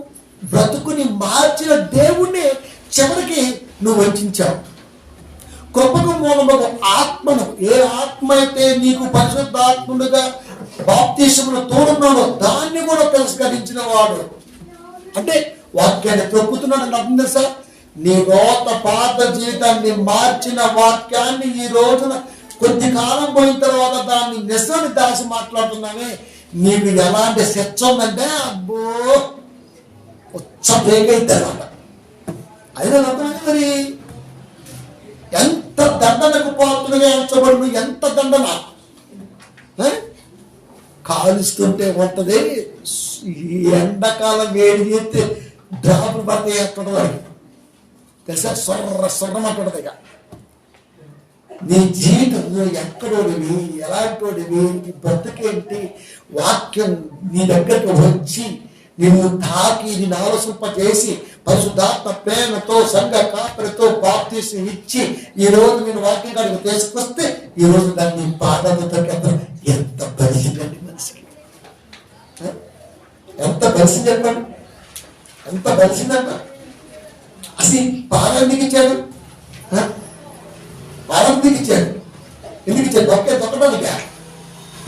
బ్రతుకుని మార్చిన దేవుణ్ణి చివరికి నువ్వు వంచావు. కృపకు మూలముగా ఆత్మను, ఏ ఆత్మ అయితే నీకు పరిశుద్ధాత్ముడుగా బాప్తీసమును తోడున్నాడో దాన్ని కూడా తిరస్కరించిన వాడు. అంటే వాక్యాన్ని తొక్కుతున్నాడు అంటే అర్థం తెలుసా? నీ రోత పాత జీవితాన్ని మార్చిన వాక్యాన్ని ఈ రోజున కొద్ది కాలం పోయిన తర్వాత దాన్ని నిజాన్ని దాచి మాట్లాడుతున్నామే. నీకు ఎలాంటి శిక్ష ఉందంటే అబ్బో ఉచ్చ పేగైతారట. అయినా అర్థమైంది. మరి ఎంత దండనకు పాత్రగా ఎంచబడు, ఎంత దండన కాలుస్తుంటే ఉంటది. ఈ ఎండాకాలం వేడి చేస్తే డ్రాపులు పడితే ఎక్కడో తెలుసా? స్వర్రం అంటుంటది. ఇక నీ జీవితం నువ్వు ఎక్కడోడివి, ఎలాంటోడివి, నీ బ్రతుకేంటి, వాక్యం నీ దగ్గరకు వచ్చి నిన్ను తాకి నిన్ను ఆలోచింపజేసి పరిశుద్ధాత్మ ప్రేమతో సంఘ కాపరితో బాప్తీసం ఇచ్చి ఈ రోజు నేను వాక్యం కాడికి తీసుకొస్తే ఈ రోజు దాన్ని పాదాలతో ఎంత బలిసిందండి మనిషికి. బలిసింది చెప్పండి, ఎంత బలిసిందంట. అసలు పాలు ఎందుకు ఇచ్చాడు? పాలు ఎందుకు ఇచ్చాడు? ఎందుకు ఇచ్చాడు? దొక్కడానికి.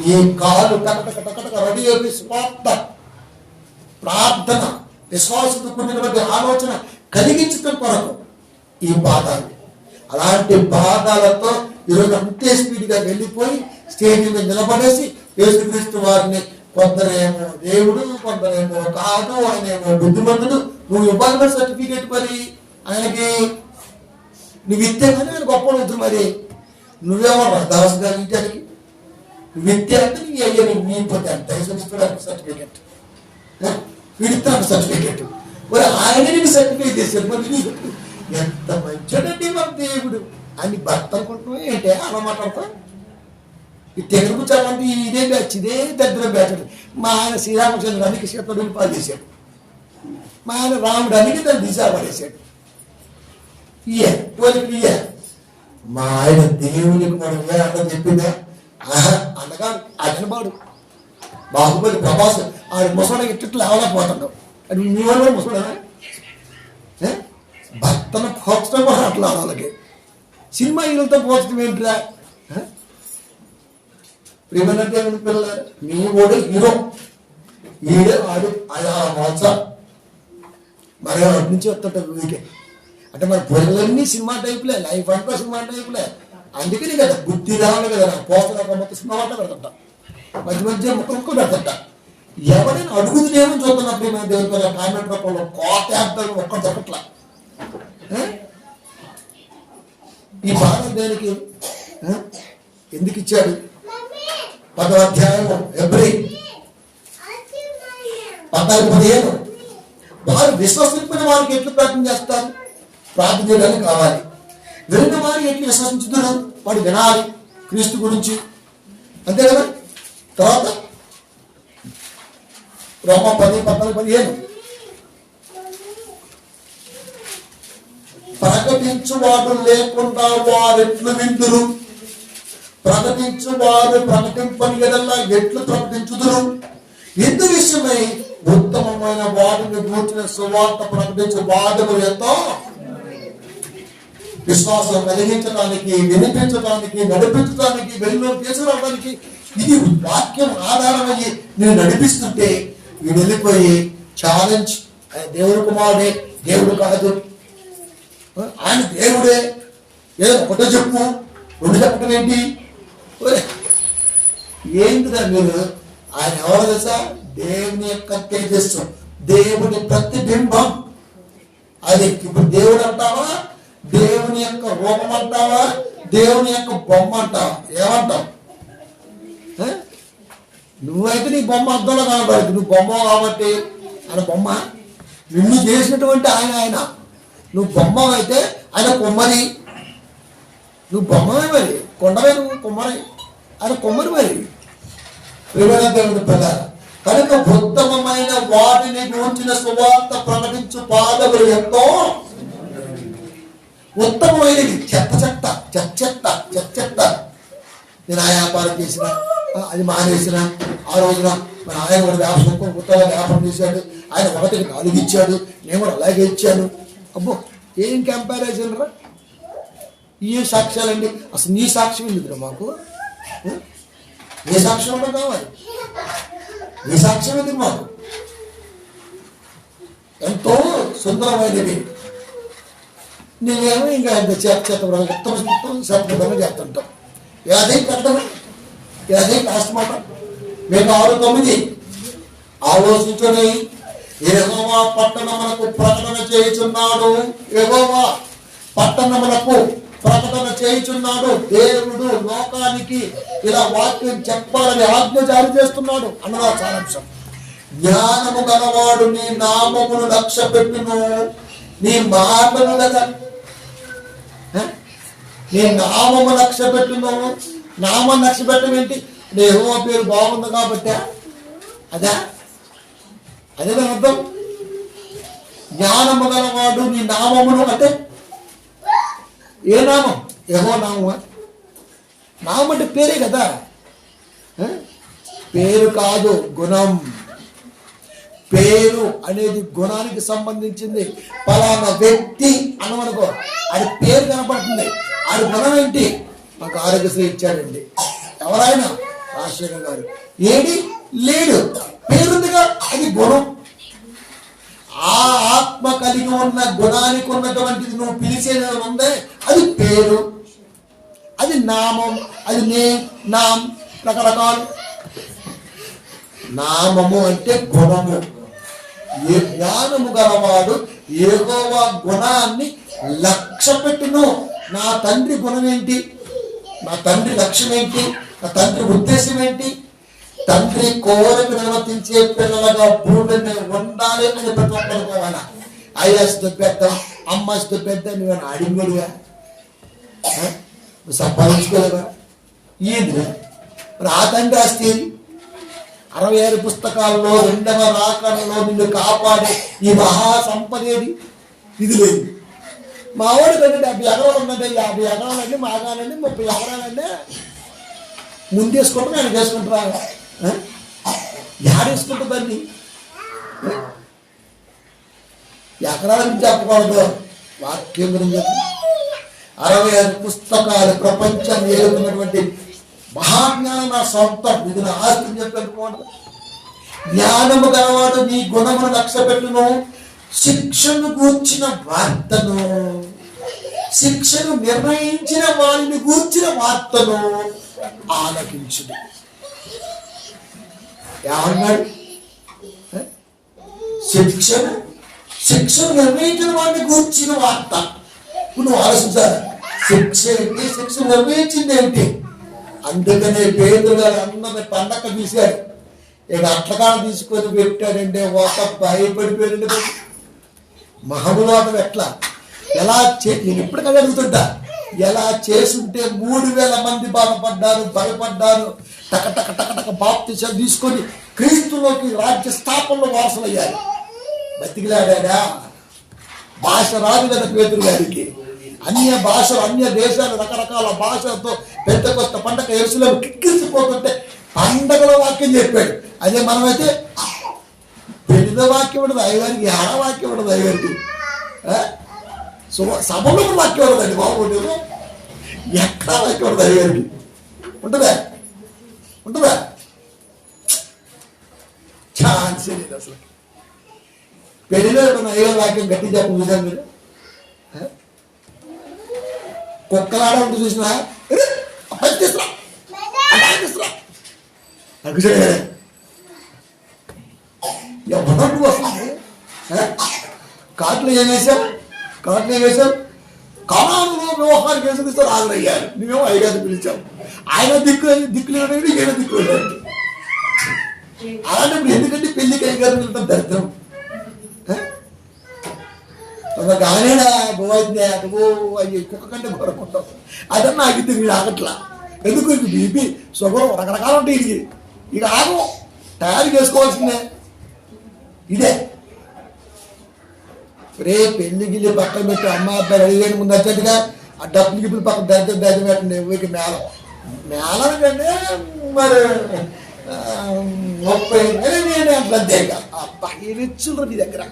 ఈ కాలు టకటక రెడీ అయిపోయి స్వార్థ ప్రార్థన విశ్వాసంతో కూడినటువంటి ఆలోచన కలిగించడం కొరకు ఈ పాదాలు. అలాంటి పాదాలతో ఈరోజు అంతే స్పీడ్గా వెళ్ళిపోయి స్టేజ్ మీద నిలబడేసి యేసుక్రీస్తు వారిని కొందరేమో దేవుడు, కొందరేమో కాదు, ఆయనేమో బుద్ధిమంతుడు, నువ్వు ఇవ్వాల్సిన సర్టిఫికేట్ మరి ఆయనకి నువ్వు ఇస్తే కానీ ఆయన గొప్ప వద్దు. మరి నువ్వేమో దాస్ గారు ఇంటికి నువ్వు ఇస్తే అంటే నీ అయ్యా నువ్వు ఇవ్వకపోతే అంత ఇస్తున్నాడు సర్టిఫికేట్, వీడిస్తాను సర్టిఫికేట్. మరి ఆయన నీకు సర్టిఫికేట్ చేశాడు. మరి ఎంత మంచోడండి మన దేవుడు అని భర్త అనుకుంటున్నావు ఏంటి అలా మాట్లాడతాం? ఈ తెలుగు చాలంటే ఇదే బ్యాచ్, ఇదే దగ్గర బ్యాచ్. మా ఆయన శ్రీరామచంద్రుడు అనికి శతడుని పాలు చేశాడు, మా ఆయన రాముడు అనికి తను దిశా పడేశాడు. ఇయ్య మా ఆయన దేవునికి మనం అర్థం చెప్పిందా? అనగా అజనబాడు బాహుబలి ప్రభాస్ ఆడు ముసలి ఇట్టు లేవలేకపోతున్నాడు. అది మీ వాళ్ళు ముసడా భర్తను పోల్చడం కూడా అట్లా వాళ్ళకి సినిమా హీరోలతో పోల్చడం ఏంటిరా? ప్రేమనంటే పిల్లలు మీ ఓడు హీరో ఈడే ఆడు అలా మోస మరి అటు నుంచి వస్తుంటారు వీకే. అంటే మన పొరలన్నీ సినిమా టైపులే, లైఫ్ అంతా సినిమా టైపులే. అందుకని కదా బుద్ధి రావాలి కదా, పోసలు ఒక మొత్తం సినిమా అంతా పెడుతుంటా, మధ్య మధ్య ముక్క పెడుతుంటా. ఎవరైనా అడుగుతుందేమో చూస్తున్నప్పుడు మన దేవుడు కామెంట్ రూపంలో కోటేద్దాలు ఒక్క దొరకట్లా. ఈ బాధ దేనికి ఎందుకు ఇచ్చాడు? 10వ అధ్యాయం ఎబ్రీ 14-15 వారు విశ్వసించిన వారికి ఎట్లు ప్రార్థన చేస్తారు? ప్రార్థన చేయడానికి కావాలి. విన్న వారు ఎట్లు విశ్వసించుతున్నారు? వాడు వినాలి క్రీస్తు గురించి, అంతే కదా. తర్వాత రోమా 10:14-15 ప్రకటించువాడు లేకుండా వారెట్లు విందురు, ప్రకటించువారు ప్రకటింపని ఎడలా ఎట్లు ప్రకటించుదురు? ఇందు విషయమై ఉత్తమమైన వాటిని కూర్చిన సువార్త ప్రకటించే వాదములు ఎంతో విశ్వాసం కలిగించడానికి, వినిపించడానికి, నడిపించడానికి, వెళ్ళు తీసుకురావడానికి ఇది వాక్యం ఆధారమయ్యి నేను నడిపిస్తుంటే వీడు వెళ్ళిపోయి ఛాలెంజ్, ఆయన దేవుడు కుమారుడే, దేవుడు కాదు, ఆయన దేవుడే, ఏదో ఒకటో చెప్పు, రెండు చెప్పటం ఏంటి? ఏంటిదా మీరు? ఆయన ఎవరు తెలుసా? దేవుని యొక్క తేజస్సు, దేవుని ప్రతిబింబం. అది ఇప్పుడు దేవుడు అంటావా, దేవుని యొక్క రూపం అంటావా, దేవుని యొక్క బొమ్మ అంటావా? ఏమంటావు? నువ్వైతే నీ బొమ్మ అద్దంలో కనబడదు, నువ్వు బొమ్మ కాబట్టి. ఆయన బొమ్మ నిన్ను చేసినటువంటి ఆయన నువ్వు బొమ్మ అయితే ఆయన కొమ్మరి, నువ్వు బొమ్మవే మరి, కొండవే నువ్వు కొమ్మరి, ఆయన కొమ్మరి మరి. దేవుని ప్రధాన కనుక ఉత్తమమైన వాటిని గురించిన సువార్త ప్రకటించు పాదములు ఎంతో ఉత్తమమైనవి. చెత్త నేను ఆ వ్యాపారం చేసిన, అది మానేసిన, ఆ రోజున మన ఆయన కూడా వ్యాపారం కొత్తగా వ్యాపారం చేశాడు, ఆయన 1-4 ఇచ్చాడు, నేను కూడా అలాగే ఇచ్చాను. అబ్బో ఏం కంపారిజన్ రా? ఏ సాక్ష్యాలండి? అసలు నీ సాక్ష్యం ఎందుకురా మాకు? ఏ సాక్ష్యం కూడా కావాలి? ఈ సాక్ష్యం ఎందుకు మాకు? ఎంతో సుందరమైనది. నేనేమో ఇంకా ఉత్తమ సత్పదంగా చెప్తుంటాం. యాదై పెద్దమే, యాదై లాస్ట్ మాట. మేము 6-9 ఆలోచించుని యెహోవా పట్టణములకు ప్రకటన చేయుచున్నాడు. యెహోవా పట్టణములకు ప్రకటన చేయుచున్నాడు. దేవుడు లోకానికి ఇలా వాక్యం చెప్పాలని ఆజ్ఞ జారీ చేస్తున్నాడు అన్నదా సారాంశం. జ్ఞానము గలవాడు నీ నామమును లక్ష్య పెట్టును, నీ మాటలు కదా, నీ నామము లక్ష్య పెట్టును. నామం లక్ష్య పెట్టడం ఏంటి? యెహోవా పేరు బాగుంది కాబట్టి అదే అర్థం. జ్ఞానము గలవాడు నీ నామమును అంటే ఏ నామం? యెహోవా నామమా? నామం అంటే పేరే కదా, పేరు కాదు, గుణం. పేరు అనేది గుణానికి సంబంధించింది. పలానా వ్యక్తి అనమనుకో, అది పేరు కనపడుతుంది. అది గుణం ఏంటి? మాకు ఆరోగ్యశ్రీ ఇచ్చాడండి. ఎవరైనా రాజశేఖర్ గారు ఏడి లేడు, పేరుందిగా, అది గుణం. ఆ ఆత్మ కలిగి ఉన్న గుణానికి ఉన్నటువంటిది నువ్వు పిలిచేది ఉందే, అది పేరు, అది నామం, అది నామ్, రకరకాలు. నామము అంటే గుణము. ఏ జ్ఞానము గలవాడు యెహోవా గుణాన్ని లక్ష్య పెట్టును. నా తండ్రి గుణం ఏంటి? నా తండ్రి లక్ష్యం ఏంటి? నా తండ్రి ఉద్దేశం ఏంటి? తండ్రి కోరిక నిర్వర్తించే పిల్లలుగా భూమి మీద ఉండాలి అని ప్రతి ఒక్కరు కావాలా? అయ్యాస్తో పెద్ద, అమ్మాయితో పెద్ద, నువ్వేనా అడిగిగా నువ్వు సంపాదించుకోలేవా? ఏంది మరి ఆ తండ్రి ఆస్తి? 66 పుస్తకాల్లో 2వ రాకడలో నిన్ను కాపాడే ఈ మహాసంపదేది? ఇది లేదు. మా వాడు కంటే 50 ఎకరాలు ఉందంటే 50 ఎకరాలండి మాగానండి 30 ఎకరాలండి ముందేసుకుంటాం, నేను చేసుకుంటారా? యాడేసుకుంటుందండి? ఎకరాల నుంచి చెప్పకూడదు, వాక్యం గురించి. 65 పుస్తకాలు ప్రపంచాన్ని ఏలుతున్నటువంటి మహాజ్ఞానం నా సొంతం, ఇది నా ఆస్తిని చెప్పనుకోండి. జ్ఞానము గలవాడు నీ గుణమును లక్ష్య పెట్టును, శిక్షను గూర్చిన వార్తను, శిక్షను నిర్ణయించిన వారిని గూర్చిన వార్తను ఆలకించుడు. ఏమన్నాడు? శిక్షను నిర్ణయించిన వారిని గూర్చిన వార్త. నువ్వు ఆలోచించాలి, శిక్ష ఏంటి, శిక్ష నిర్ణయించింది ఏంటి? అందుకనే పేదలు గారు అన్నది పండగ తీశాడు. ఇక అట్లకాడ తీసుకొని పెట్టాడంటే ఒక భయపడిపోయాడండి. మహబూబాబాద్ ఎట్లా ఎలా నేను ఇప్పటికీ అడుగుతుంటా, ఎలా చేసుంటే 3000 మంది బాధపడ్డారు, భయపడ్డారు, టక టక టక టక బాప్తిసాలు తీసుకొని క్రీస్తులోకి రాజ్య స్థాపనలో వారసులయ్యారు. బతికిలాడా? భాష రాదు కదా పేతురు గారికి. అన్య భాషలు, అన్య దేశాలు, రకరకాల భాషలతో పెద్ద కొత్త పండగ యేసులో కిక్కిరిసిపోతుంటే పండగలో వాక్యం చెప్పాడు. అదే మనమైతే పెద్ద వాక్యం ఉండదు అయ్యగారికి, ఆడ వాక్యం ఉండదు అయ్యగారికి, సభలో వాక్యం ఉండదండి బాబు. ఎక్కడ వాక్యం ఉండదు అయ్యగారికి? ఉంటుందా? ఉంటుందా? ఛాన్స్ లేదు అసలు. పెళ్లిలో అయ్యగారి వాక్యం గట్టి చెప్పండి చూసాను మీరు. కుక్కలాడ ఉంటుంది చూసినా, తీసుకురా ఎవరు వస్తుంది. కాట్లు ఏం వేసాం? కాలాలలో వ్యవహారానికి వేసుకొస్తారు, ఆగరయ్యారు. నువ్వేమో అయ్యగారిని పిలిచావు. ఆయన దిక్కులేడు, ఈయన దిక్కులేడు. అలాంటప్పుడు ఎందుకంటే పెళ్లికి అయ్యగారిని పిలుస్తాం? దరిద్రం. గానేనా గోవైద్య అయ్యి కుక్క కంటే కోరుకుంటాం. అదన్నా ఆగితే వీడు ఆగట్లా. ఎందుకు? బీపీ షుగర్ రకరకాలు ఉంటాయి. ఇది ఇక ఆగం, తయారు చేసుకోవాల్సిందే. ఇదే రే పెళ్లి గిల్లి పక్కన పెట్టి అమ్మ అబ్బాయి రెడీ చేయడం ముందు వచ్చేట్టుగా ఆ డబ్బులు గిప్పులు పక్కన దరిద్రం పెట్టండి. వీరికి మేళం కంటే మరి 30 అంతేగా అబ్బాయి రిచ్చులు నీ దగ్గర.